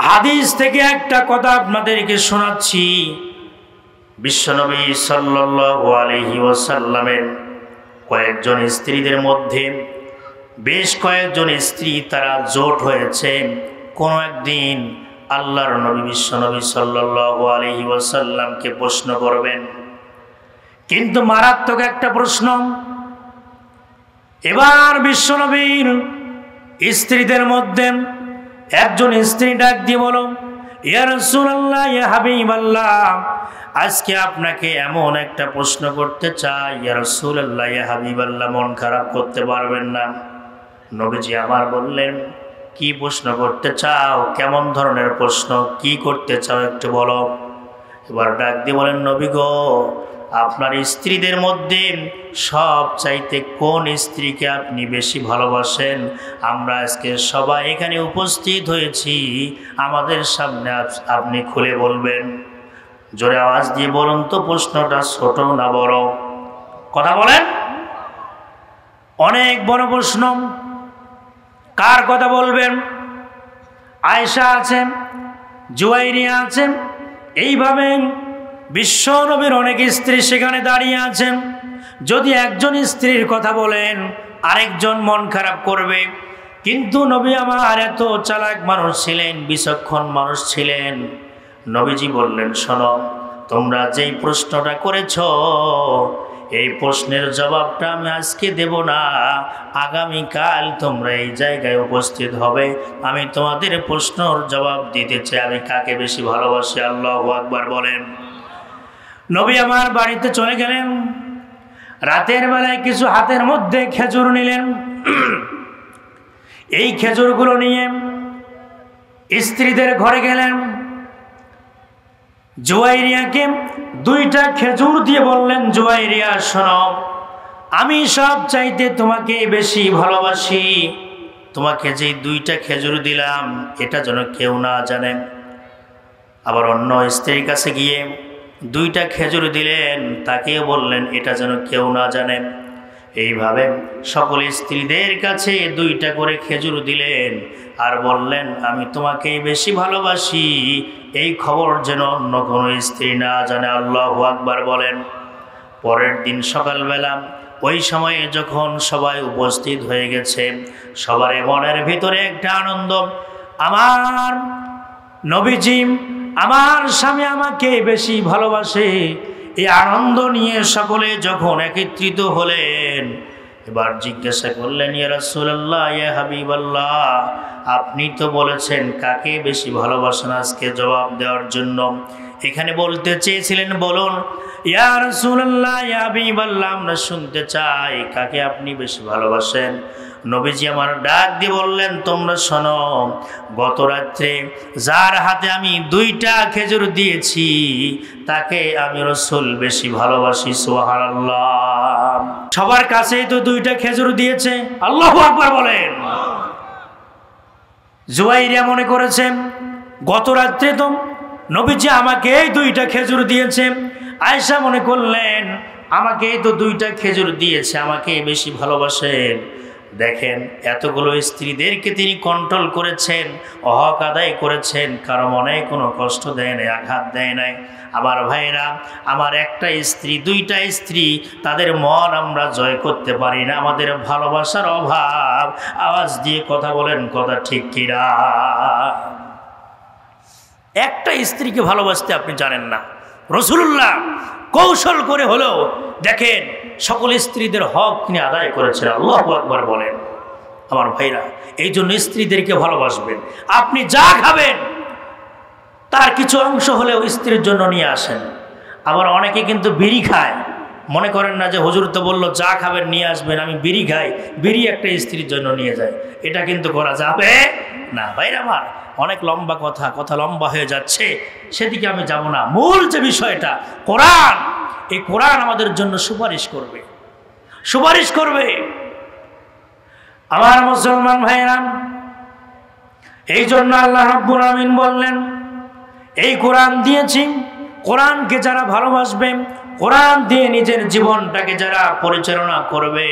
হাদিস থেকে একটা কথা আপনাদেরকে শোনাচ্ছি। বিশ্বনবী সাল্লাল্লাহু আলাইহি ওয়াসাল্লামের কয়েকজন স্ত্রীদের মধ্যে বেশ কয়েকজন স্ত্রী তারা জোট হয়েছে। কোনো একদিন আল্লাহর নবী বিশ্বনবী সাল্লাল্লাহু আলাইহি ওয়াসাল্লামকে প্রশ্ন করবেন, কিন্তু মারাত্মক একটা প্রশ্ন। এবার বিশ্বনবীর স্ত্রীদের মধ্যে একজন স্ত্রী ডাক দিয়ে বলো, ইয়া রাসূলুল্লাহ, ইয়া হাবিবাল্লাহ, আজকে আপনাকে এমন একটা প্রশ্ন করতে চাই। ইয়া রাসূলুল্লাহ, ইয়া হাবিবাল্লাহ, মন খারাপ করতে পারবেন না। নবীজি আমার বললেন, কি প্রশ্ন করতে চাও? কেমন ধরনের প্রশ্ন, কি করতে চাও একটু বলো। এবার ডাক দিয়ে বলেন, নবী গো, আপনার স্ত্রীদের মধ্যে সব চাইতে কোন স্ত্রীকে আপনি বেশি ভালোবাসেন? আমরা আজকে সবাই এখানে উপস্থিত হয়েছি, আমাদের সামনে আপনি খুলে বলবেন। জোরে আওয়াজ দিয়ে বলুন তো, প্রশ্নটা ছোট না বড়? কথা বলেন। অনেক বড় প্রশ্ন। কার কথা বলবেন? আয়েশা আছেন, জুয়াইরিয়া আছেন, এইভাবে বিশ্ব নবীর অনেক স্ত্রী সেখানে দাঁড়িয়ে আছেন। যদি একজন স্ত্রীর কথা বলেন, আরেকজন মন খারাপ করবে। কিন্তু নবী আমার এত চালাক মানুষ ছিলেন, বিচক্ষণ মানুষ ছিলেন। নবীজি বললেন, শোনো, তোমরা যেই প্রশ্নটা করেছ এই প্রশ্নের জবাবটা আমি আজকে দেব না, আগামীকাল তোমরা এই জায়গায় উপস্থিত হবে, আমি তোমাদের প্রশ্নের জবাব দিতে চাই আমি কাকে বেশি ভালোবাসি। আল্লাহু আকবার বলেন। নবী আমার বাড়িতে চলে গেলেন। রাতের বেলায় কিছু হাতের মধ্যে খেজুর নিলেন। এই খেজুরগুলো নিয়ে স্ত্রীদের ঘরে গেলেন। জুয়াইরিয়াকে 2টা খেজুর দিয়ে বললেন, জুয়াইরিয়া শোনো, আমি সব চাইতে তোমাকে বেশি ভালোবাসি। তোমাকে যে 2টা খেজুর দিলাম এটা যেন কেউ না জানে। আবার অন্য স্ত্রীর কাছে গিয়ে 2টা খেজুর দিলেন, তাকেও বললেন এটা যেন কেউ না জানে। এইভাবে সকল স্ত্রীদের কাছে 2টা করে খেজুর দিলেন আর বললেন, আমি তোমাকে বেশি ভালোবাসি, এই খবর যেন অন্য কোনো স্ত্রী না জানে। আল্লাহু আকবার বলেন। পরের দিন সকালবেলা ওই সময়ে যখন সবাই উপস্থিত হয়ে গেছে, সবার মনের ভিতরে একটা আনন্দ, আমার নবীজি, আমার স্বামী আমাকে বেশি ভালোবাসে। এই আনন্দ নিয়ে সকলে যখন একত্রিত হলেন, এবার জিজ্ঞাসা করলেন, ইয়া রাসূলুল্লাহ, ইয়া হাবিবাল্লাহ, আপনি তো বলেছেন কাকে বেশি ভালোবাসেন, আজকে জবাব দেওয়ার জন্য। এখানে বলতে চেয়েছিলেন, বলুন ইয়া রাসূলুল্লাহ, ইয়া হাবিবাল্লাহ, আমরা শুনতে চাই কাকে আপনি বেশি ভালোবাসেন। নবীজি আমার ডাক দিয়ে বললেন, তোমরা শোনো, গত রাত্রে যার হাতে আমি 2টা খেজুর দিয়েছি তাকে আমি রাসূল বেশি ভালোবাসি। সুবহানাল্লাহ। সবার কাছেই তো 2টা খেজুর দিয়েছে। আল্লাহু আকবার বলেন। জুয়াইরিয়া মনে করেছে গত রাত্রে তো নবীজি আমাকে 2টা খেজুর দিয়েছে। আয়েশা মনে করলেন আমাকে তো 2টা খেজুর দিয়েছে, আমাকে বেশি ভালোবাসেন। দেখেন, এতগুলো স্ত্রীদেরকে তিনি কন্ট্রোল করেছেন, হক আদায় করেছেন, কারো মনে কোনো কষ্ট দেয় নাই, আঘাত দেয় নাই। আমার ভাইরা, আমার একটা স্ত্রী, 2টা স্ত্রী, তাদের মন আমরা জয় করতে পারি না, আমাদের ভালোবাসার অভাব। আওয়াজ দিয়ে কথা বলেন, কথা ঠিক কিনা? একটা স্ত্রীকে ভালোবাসতে আপনি জানেন না। রাসূলুল্লাহ কৌশল করে হলেও দেখেন সকল স্ত্রীদের হক তিনি আদায় করেছেন। আল্লাহু আকবার বলেন। আমার ভাইরা, এই জন্য স্ত্রীদেরকে ভালোবাসবেন। আপনি যা খাবেন তার কিছু অংশ হলেও স্ত্রীর জন্য নিয়ে আসেন। আবার অনেকে কিন্তু বিড়ি খায়, মনে করেন না যে হুজুর তো বললো যা খাবেন নিয়ে আসবেন, আমি বিড়ি খাই, বিড়ি একটা স্ত্রীর জন্য নিয়ে যায়, এটা কিন্তু করা যাবে না। ভাইরা আমার, অনেক লম্বা কথা লম্বা হয়ে যাচ্ছে, সেদিকে আমি যাব না। মূল যে বিষয়টা কোরআন, এই কোরআন আমাদের জন্য সুপারিশ করবে, সুপারিশ করবে। আমার মুসলমান ভাইরা, এই জন্য আল্লাহ রাব্বুল আমিন বললেন, এই কোরআন দিয়েছি, কোরআনকে যারা ভালোবাসবে, কোরআন দিয়ে নিজের জীবনটাকে যারা পরিচালনা করবে,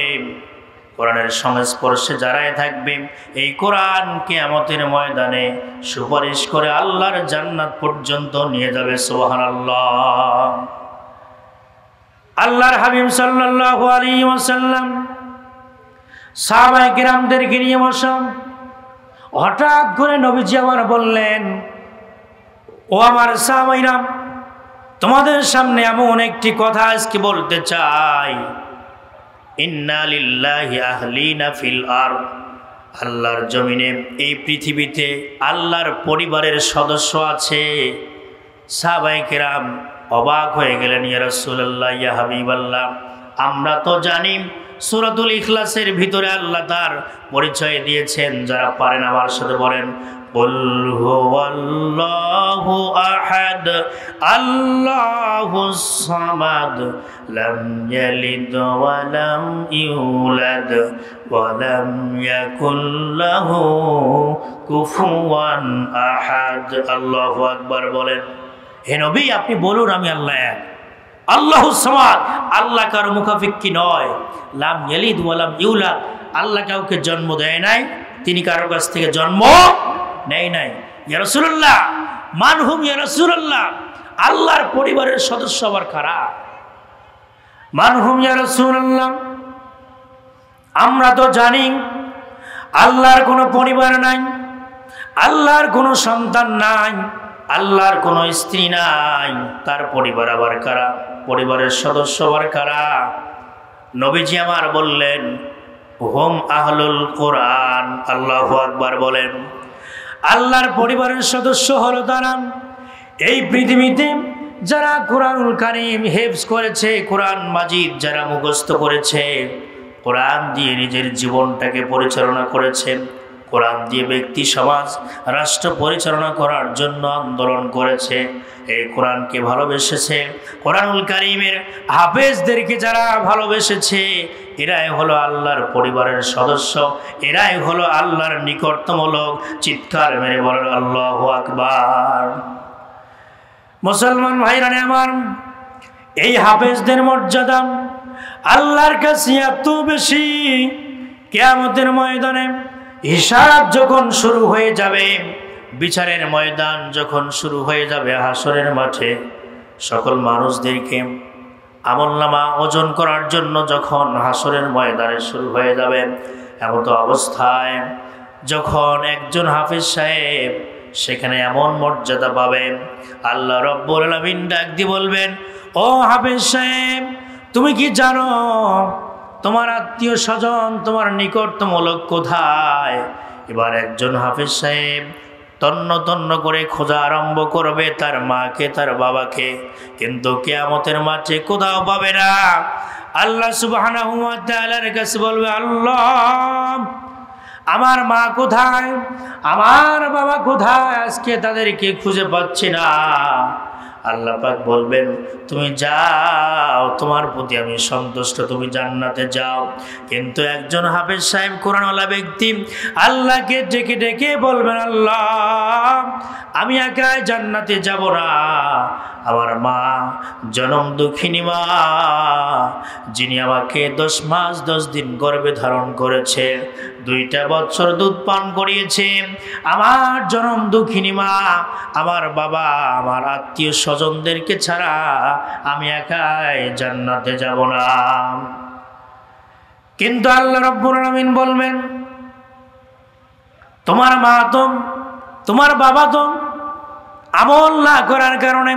কোরআনের সংস্পর্শে যারাই থাকবে, এই কোরআন কিয়ামতের ময়দানে সুপারিশ করে আল্লাহর জান্নাত পর্যন্ত নিয়ে যাবে। সুবহানাল্লাহ। আল্লাহর হাবিব সাল্লাল্লাহু আলাইহি ওয়াসাল্লাম সাহাবায়ে কিরামদেরকে নিয়ে বসেন। হঠাৎ করে নবীজি আমার বললেন, ও আমার সাহাবাইরা, তোমাদের সামনে এমন একটি কথা আজকে বলতে চাই। ইন্না লিল্লাহি আহলিনা ফিল আরদ, আল্লাহর জমিনে, এই পৃথিবীতে আল্লাহর পরিবারের সদস্য আছে। সাহাবায়ে কেরাম অবাক হয়ে গেলেন, ইয়া রাসূলুল্লাহ, ইয়া হাবিবাল্লাহ, আমরা তো জানি সূরাতুল ইখলাসের ভিতরে আল্লাহ তার পরিচয় দিয়েছেন। যারা পারেন আমার সাথে বলেন, কুল হুয়াল্লাহু আহাদ আল্লাহুস সামাদ লাম ইয়ালিদ ওয়া লাম ইউলাদ ওয়া লাম ইয়াকুল লাহু কুফুয়ান আহাদ। আল্লাহু আকবার বলেন। হে নবী, আপনি বলুন আমি আল্লাহ এক, আল্লাহুস সামাদ, আল্লাহ কারো মুখাপেক্ষী নয়, লাম ইয়ালিদ ওয়া লাম ইউলাদ, আল্লাহ কাউকে জন্ম দেয় নাই, তিনি কারো কাছ থেকে জন্ম নেয় নাই। ইয়া রাসূলুল্লাহ, মানহুম ইয়া রাসূলুল্লাহ, আল্লাহর পরিবারের সদস্য আবার কারা? মানহুম ইয়া রাসূলুল্লাহ, আমরা তো জানি আল্লাহর কোনো পরিবার নাই, আল্লাহর কোনো সন্তান নাই, আল্লাহর কোনো স্ত্রী নাই। তার পরিবার আবার কারা? পরিবারের সদস্য আবার কারা? নবীজি আমার বললেন, হুম আহলুল কোরআন। আল্লাহু আকবার বলেন। আল্লাহর পরিবারের সদস্য হলো তারা এই পৃথিবীতে যারা কোরআনুল কারীম হেফজ করেছে, কোরআন মাজিদ যারা মুখস্থ করেছে, কোরআন দিয়ে নিজের জীবনটাকে পরিচালনা করেছে, কোরআন দিয়ে ব্যক্তি সমাজ রাষ্ট্র পরিচালনা করার জন্য আন্দোলন করেছে, এই কোরআনকে ভালোবেসেছে, কোরআনুল কারীমের হাফেজদেরকে যারা ভালোবেসেছে, এরাই হলো আল্লাহর পরিবারের সদস্য, এরাই হলো আল্লাহর নিকটতম লোক। চিৎকার মেরে বলেন আল্লাহু আকবার। মুসলমান ভাইরা আমার, এই হাফেজদের মর্যাদা আল্লাহর কাছে এত বেশি, কিয়ামতের ময়দানে হিসাব যখন শুরু হয়ে যাবে, বিচারের ময়দান যখন শুরু হয়ে যাবে, হাসরের মাঠে সকল মানুষদেরকে আমলনামা ওজন করার জন্য যখন হাসরের ময়দানে শুরু হয়ে যাবে, এমন অবস্থায় যখন একজন হাফেজ সাহেব সেখানে এমন মর্যাদা পাবে, আল্লাহ রাব্বুল আলামিন ডাক দিয়ে বলবেন, ও হাফেজ সাহেব, তুমি কি জানো তোমার আত্মীয় স্বজন, তোমার নিকটতম লোক কোথায়? এবার একজন হাফেজ সাহেব তন্ন তন্ন করে খোঁজা আরম্ভ করবে তার মাকে, তার বাবাকে, কিন্তু কিয়ামতের মাঠে কোথাও পাবে না। আল্লাহ সুবহানাহু ওয়া তাআলার কাছে বলবে, আল্লাহ আমার মা কোথায়, আমার বাবা কোথায়, আজকে তাদেরকে খুঁজে পাচ্ছি না। আল্লাহ পাক বলবেন, তুমি যাও, তোমার প্রতি আমি সন্তুষ্ট, তুমি জান্নাতে যাও। কিন্তু একজন হাফেজ সাহেব কোরআনওয়ালা ব্যক্তি আল্লাহকে ডেকে ডেকে বলবেন, আল্লাহ আমি একাই জান্নাতে যাব না, আমার মা জনম দুঃখিনী মা, যিনি আমাকে 10 মাস 10 দিন গর্ভে ধারণ করেছে, 2টা বছর দুধ পান করিয়েছে, আমার জনম দুঃখিনী মা, আমার বাবা, আমার আত্মীয় স্বজনদেরকে ছাড়া আমি একাই জান্নাতে যাব না। কিন্তু আল্লাহ রাব্বুল আলামিন বলবেন, তোমার মা তো, তোমার বাবা তো আমল না করার কারণে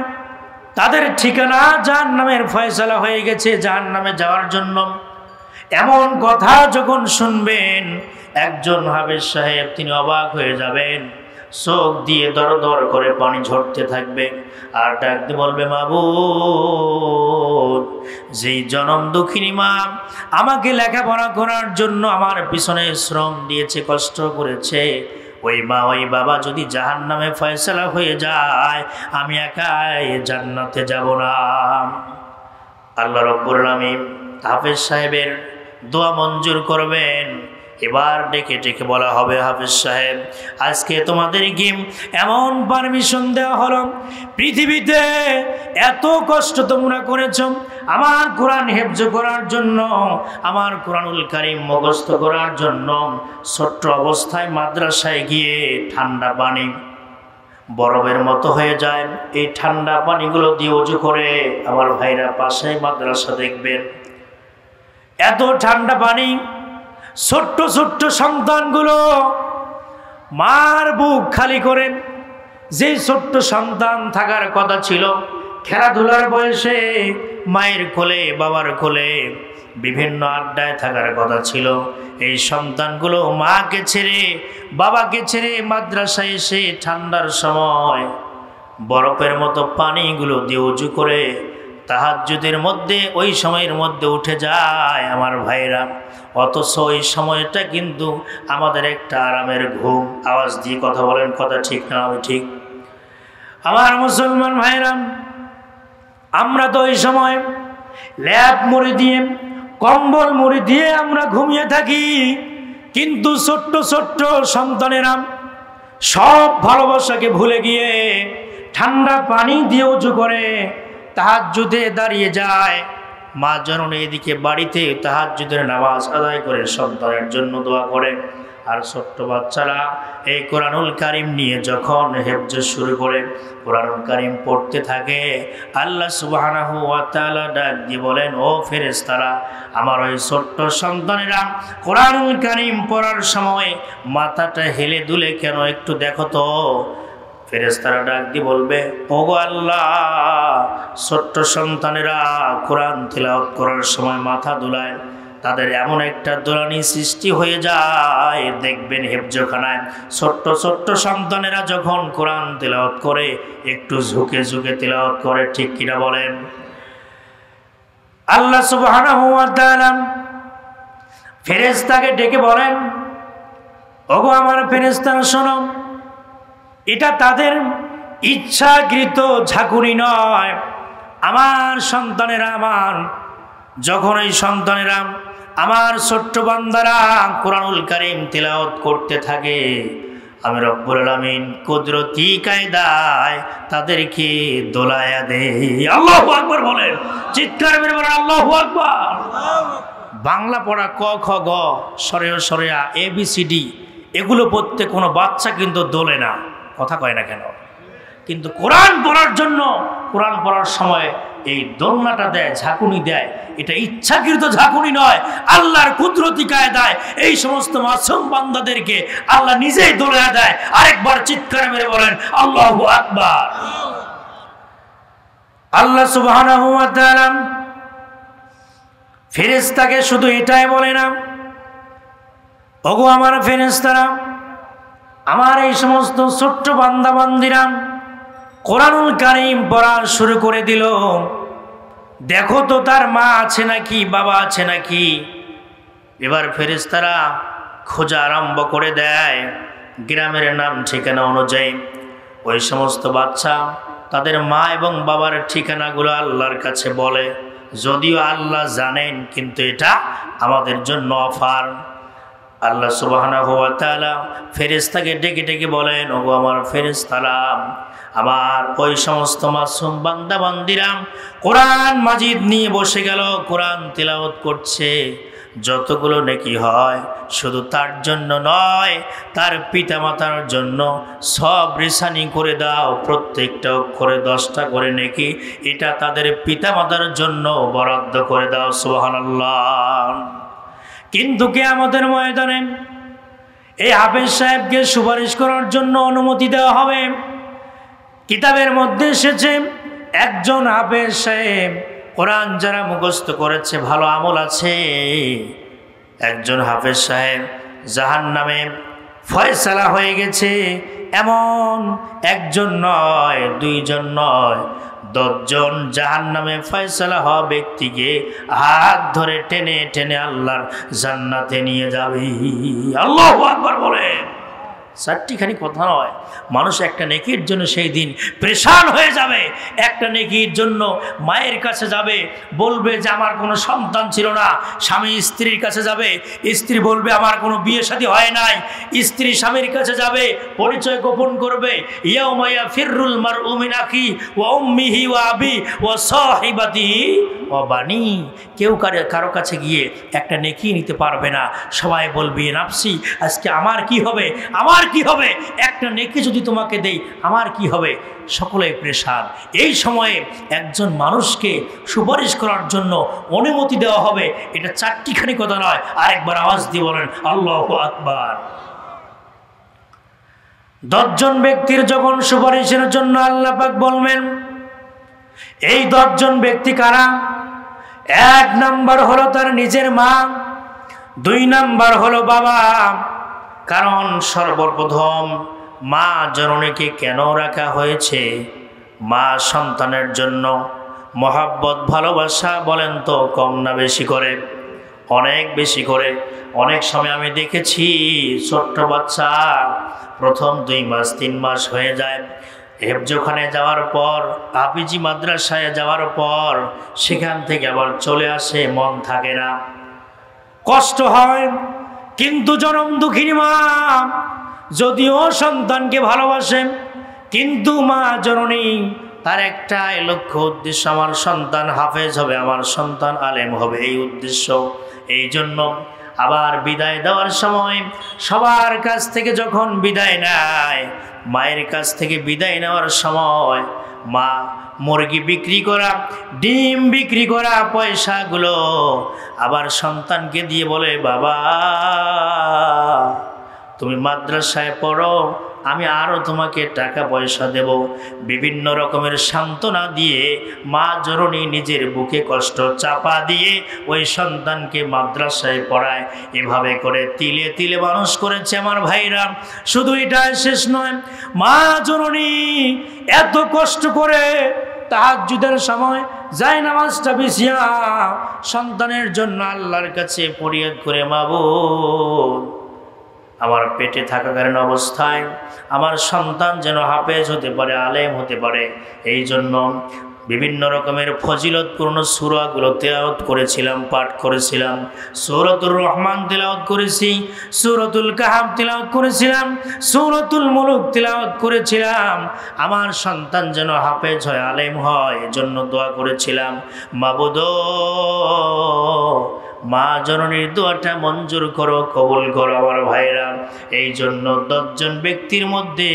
তাদের ঠিকানা জাহান্নামের ফয়সালা হয়ে গেছে, জাহান্নামে যাওয়ার জন্য। এমন কথা যখন শুনবেন একজন হাফেজ সাহেব, তিনি অবাক হয়ে যাবেন, চোখ দিয়ে দর দর করে পানি ঝরতে থাকবে, আর ডাকতে বলবে, মাবুদ, যেই জনম দুঃখিনী মা আমাকে লেখাপড়া করার জন্য আমার পিছনে শ্রম দিয়েছে, কষ্ট করেছে, ওই মা ওই বাবা যদি জাহান্নামে ফয়সালা হয়ে যায়, আমি একাই জান্নাতে যাব না। আল্লাহ রাব্বুল আলামিন হাফেজ সাহেবের দোয়া মঞ্জুর করবেন। এবার ডেকে ডেকে বলা হবে, হাফেজ সাহেব, আজকে তোমাদেরকে এমন পারমিশন দেওয়া হলো, পৃথিবীতে এত কষ্ট তোমরা করেছ আমার কোরআন হেফজ করার জন্য, আমার কোরআনুল কারীম মুখস্থ করার জন্য। ছোট্ট অবস্থায় মাদ্রাসায় গিয়ে ঠান্ডা পানি বরফের মতো হয়ে যায়, এই ঠান্ডা পানিগুলো দিয়ে ওযু করে আমার ভাইরা পাশেই মাদ্রাসা দেখবেন, এত ঠান্ডা পানি, ছোট্ট ছোট্ট সন্তানগুলো মার বুক খালি করে, যে ছোট্ট সন্তান থাকার কথা ছিল খেলাধুলার বয়সে মায়ের কোলে, বাবার কোলে, বিভিন্ন আড্ডায় থাকার কথা ছিল, এই সন্তানগুলো মাকে ছেড়ে, বাবাকে ছেড়ে মাদ্রাসায় এসে ঠান্ডার সময় বরফের মতো পানিগুলো দিয়ে উজু করে তাহাজ্জুদের মধ্যে, ওই সময়ের মধ্যে উঠে যায় আমার ভাইরা। অথচ ওই সময়টা কিন্তু আমাদের একটা আরামের ঘুম। আওয়াজ দিয়ে কথা বলেন, কথা ঠিক না আমি ঠিক? আমার মুসলমান ভাইরা, আমরা তো ওই সময় ল্যাপ মুড়ি দিয়ে, কম্বল মুড়ি দিয়ে আমরা ঘুমিয়ে থাকি, কিন্তু ছোট্ট ছোট্ট সন্তানেরা সব ভালোবাসাকে ভুলে গিয়ে ঠান্ডা পানি দিয়ে উজু করে তাহাজ্জুদে দাঁড়িয়ে যায়। মা জননী এদিকে বাড়িতে তাহাজ্জুদের নামাজ আদায় করে সন্তানের জন্য দোয়া করে, আর ছোট্ট বাচ্চারা এই কোরআনুল কারীম নিয়ে যখন হেফজ শুরু করে কোরআনুল কারীম পড়তে থাকে, আল্লাহ সুবহানাহু ওয়া তাআলা ডাক দিয়ে বলেন, ও ফেরেশতারা, আমার ওই ছোট্ট সন্তানেরা কোরআনুল কারীম পড়ার সময় মাথাটা হেলে দুলে কেন, একটু দেখো তো। ফেরেশতারা ডাক দিয়ে বলবে, ওগো আল্লাহ, ছোট্ট সন্তানেরা কোরআন তিলাওয়াত করার সময় মাথা দুলায়, তাদের এমন একটা দোলানি সৃষ্টি হয়ে যায়, দেখবেন হেফজখানায় ছোট্ট ছোট্ট সন্তানেরা যখন কোরআন তিলাওয়াত করে একটু ঝুঁকে ঝুঁকে তিলাওয়াত করে, ঠিক কিনা বলেন? আল্লাহ সুবহানাহু ওয়া তাআলা ফেরেশতাকে ডেকে বলেন, ওগো আমার ফেরেশতারা শোনো, এটা তাদের ইচ্ছাকৃত ঝাঁকুনি নয়। আমার সন্তানেরা, আমার যখন এই সন্তানেরা, আমার ছোট্ট বান্দারা কোরআনুল কারীম তিলাওয়াত করতে থাকে, আমি রব্বুল আলামিন কুদরতি কায়দায় তাদেরকে দোলায়া দেই। আল্লাহু আকবার বলেন, চিৎকার মেরে বলেন আল্লাহু আকবার। বাংলা পড়া ক খ গ সরেয় সরেয়া ABCD এগুলো পড়তে কোনো বাচ্চা কিন্তু দোলে না, কথা কয় না কেন? কিন্তু কোরআন পড়ার জন্য, কোরআন পড়ার সময় এই দোলনাটা দেয়, ঝাঁকুনি দেয়, এটা ইচ্ছাকৃত ঝাঁকুনি নয়, আল্লাহর কুদরতি কায়দায় এই সমস্ত মাসুম বান্দাদেরকে আল্লাহ নিজেই দোলা দেয়। আরেকবার চিৎকার মেরে বলেন আল্লাহু আকবার। আল্লাহ সুবহানাহু ওয়া তাআলা ফেরেশতাকে শুধু এটাই বলে না, ওগো আমার ফেরেশতারা, আমার এই সমস্ত ছোট্ট বান্দা বান্দিরা কোরআনুল কারীম পড়া শুরু করে দিল, দেখো তো তার মা আছে নাকি, বাবা আছে নাকি। এবার ফেরেশতারা খোঁজা আরম্ভ করে দেয়, গ্রামের নাম ঠিকানা অনুযায়ী ওই সমস্ত বাচ্চা তাদের মা এবং বাবার ঠিকানাগুলো আল্লাহর কাছে বলে, যদিও আল্লাহ জানেন, কিন্তু এটা আমাদের জন্য অফার। আল্লাহ সুবহানাহু ওয়া তাআলা ফেরেশতাকে ডেকে ডেকে বলেন, ওগো আমার ফেরেশতারা, আমার ওই সমস্ত মাসুম বান্দা বান্দিরা কোরআন মাজিদ নিয়ে বসে গেল, কোরআন তিলাওয়াত করছে, যতগুলো নেকি হয় শুধু তার জন্য নয়, তার পিতামাতার জন্য সব রিসানি করে দাও, প্রত্যেকটা অক্ষরে 10টা করে নেকি, এটা তাদের পিতামাতার জন্য বরাদ্দ করে দাও। সুবহানাল্লাহ। কিন্তু কিয়ামতের ময়দানে এই হাফেজ সাহেবকে সুপারিশ করার জন্য অনুমতি দেওয়া হবে। কিতাবের মধ্যে এসেছে, একজন হাফেজ সাহেব কোরআন যারা মুখস্থ করেছে, ভালো আমল আছে, একজন হাফেজ সাহেব জাহান্নামে ফয়সালা হয়ে গেছে, এমন একজন নয়, দুইজন নয়, 10 জন জাহান্নামে ফয়সালা হওয়া ব্যক্তিকে হাত ধরে টেনে টেনে আল্লাহর জান্নাতে নিয়ে যাবে। আল্লাহু আকবার বলেন। চারটিখানি কথা নয়, মানুষ একটা নেকির জন্য সেই দিন পরেশান হয়ে যাবে। একটা নেকির জন্য মায়ের কাছে যাবে, বলবে যে আমার কোনো সন্তান ছিল না। স্বামী স্ত্রীর কাছে যাবে, স্ত্রী বলবে আমার কোনো বিয়ে শাদী হয় নাই। স্ত্রী স্বামীর কাছে যাবে, পরিচয় গোপন করবে। ইয়াউমা ইয়াফিরুল মারউ মিন আখি ওয়া উম্মিহি ওয়া আবি ওয়া সাহিবাতিহি ওয়া বানি। কেউ কারো কাছে গিয়ে একটা নেকি নিতে পারবে না। সবাই বলবে নাফসি, আজকে আমার কি হবে, আমার কি হবে, একটা নেকি যদি তোমাকে দেই আমার কি হবে। সকলেই পরেশান। এই সময়ে একজন মানুষকে সুপারিশ করার জন্য অনুমতি দেওয়া হবে, এটা চারটিখানি কথা নয়। আরেকবার আওয়াজ দিয়ে বলেন আল্লাহু আকবার। 10 জন ব্যক্তির যখন সুপারিশের জন্য আল্লাহ পাক বলবেন, এই 10 জন ব্যক্তি কারা? 1 নাম্বার হলো তার নিজের মা, 2 নাম্বার হলো বাবা। কারণ সর্বপ্রথম মা জননীকে কেন রাখা হয়েছে? মা সন্তানের জন্য মহাব্বত ভালোবাসা বলেন তো কম না বেশি করে? অনেক বেশি করে। অনেক সময় আমি দেখেছি ছোট্ট বাচ্চা প্রথম 2 মাস 3 মাস হয়ে যায়, হেফজখানে যাওয়ার পর, হাফিজি মাদ্রাসায় যাওয়ার পর সেখান থেকে আবার চলে আসে, মন থাকে না, কষ্ট হয়। কিন্তু জনম দুঃখিনী মা যদিও সন্তানকে ভালোবাসেন, কিন্তু মা জননী তার একটাই লক্ষ্য উদ্দেশ্য, আমার সন্তান হাফেজ হবে, আমার সন্তান আলেম হবে, এই উদ্দেশ্য। এই জন্য আবার বিদায় দেওয়ার সময় সবার কাছ থেকে যখন বিদায় নেয়, মায়ের কাছ থেকে বিদায় নেওয়ার সময় মা মুরগি বিক্রি করা, ডিম বিক্রি করা পয়সাগুলো আবার সন্তানকে দিয়ে বলে, বাবা তুমি মাদ্রাসায় পড়ো, আমি আরও তোমাকে টাকা পয়সা দেব। বিভিন্ন রকমের সান্ত্বনা দিয়ে মা জননী নিজের বুকে কষ্ট চাপা দিয়ে ওই সন্তানকে মাদ্রাসায় পড়ায়। এভাবে করে তিলে তিলে মানুষ করেছে আমার ভাইরা। শুধু এটা শেষ নয়, মা জননী এত কষ্ট করে তাহাজ্জুদের সময় যায় নামাজটা বিছিয়া সন্তানের জন্য আল্লাহর কাছে ফরিয়াদ করে, মাবুদ আমার পেটে থাকাকালীন অবস্থায় আমার সন্তান যেন হাফেজ হতে পারে, আলেম হতে পারে, এই জন্য বিভিন্ন রকমের ফজিলতপূর্ণ সূরাগুলো তেলাওয়াত করেছিলাম, পাঠ করেছিলাম। সূরাতুর রহমান তেলাওয়াত করেছি, সূরাতুল কাহাফ তেলাওয়াত করেছিলাম, সূরাতুল মুলুক তেলাওয়াত করেছিলাম। আমার সন্তান যেন হাফেজ হয়, আলেম হয়, এজন্য দোয়া করেছিলাম। মাবুদ মা জননীর দোয়াটা মঞ্জুর করো, কবুল করো আমার ভাইরা। এই জন্য 10 জন ব্যক্তির মধ্যে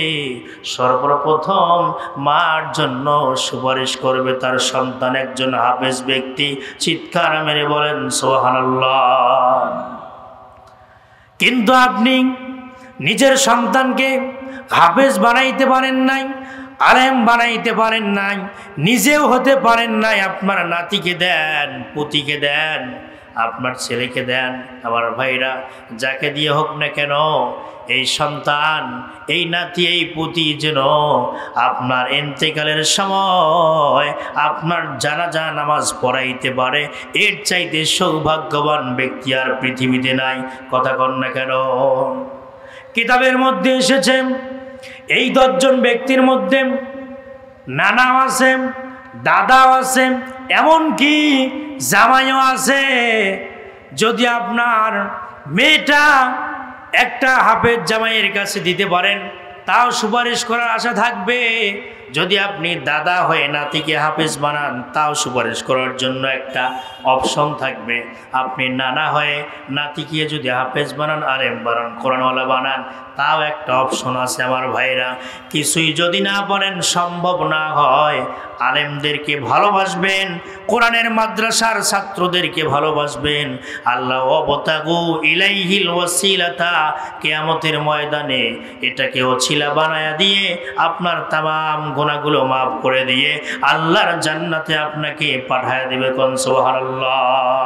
সর্বপ্রথম মার জন্য সুপারিশ করবে তার সন্তান একজন হাফেজ ব্যক্তি। চিৎকার মেরে বলেন সুবহানাল্লাহ। কিন্তু আপনি নিজের সন্তানকে হাফেজ বানাইতে পারেন নাই, আলেম বানাইতে পারেন নাই, নিজেও হতে পারেন নাই। আপনার নাতিকে দেন, পুতিকে দেন, আপনার ছেলেকে দেন। আমার ভাইরা, যাকে দিয়ে হোক না কেন, এই সন্তান, এই নাতি, এই পুতি যেন আপনার ইন্তেকালের সময় আপনার জানাজা নামাজ পড়াইতে পারে, এর চাইতে সৌভাগ্যবান ব্যক্তি আর পৃথিবীতে নাই। কথা কন না কেন? কিতাবের মধ্যে এসেছে এই 10 জন ব্যক্তির মধ্যে নানাও আছে, দাদাও আছে, এমনকি জামাইও আছে। যদি আপনার মেয়েটা একটা হাফেজ জামাইয়ের কাছে দিতে পারেন, তাও সুপারিশ করার আশা থাকবে। যদি আপনি দাদা হয়ে নাতিকে হাফেজ বানান, তাও সুপারিশ করার জন্য একটা অপশন থাকবে। আপনি নানা হয়ে নাতিকে যদি হাফেজ বানান, আলেম বানান, কোরআনওয়ালা বানান, তাও একটা অপশন আছে আমার ভাইরা। কিছুই যদি না পারেন, সম্ভব না হয়, আলেমদেরকে ভালোবাসবেন, কোরআনের মাদ্রাসার ছাত্রদেরকে ভালোবাসবেন। আল্লাহ ওয়াবতাগু ইলাইহিল ওয়াসিলাতা, কিয়ামতের ময়দানে এটাকে ওসিলা বানায়া দিয়ে আপনার তামাম গুনাহগুলো মাফ করে দিয়ে আল্লাহর জান্নাতে আপনাকে পাঠায় দিবে। কোন সুবহানাল্লাহ।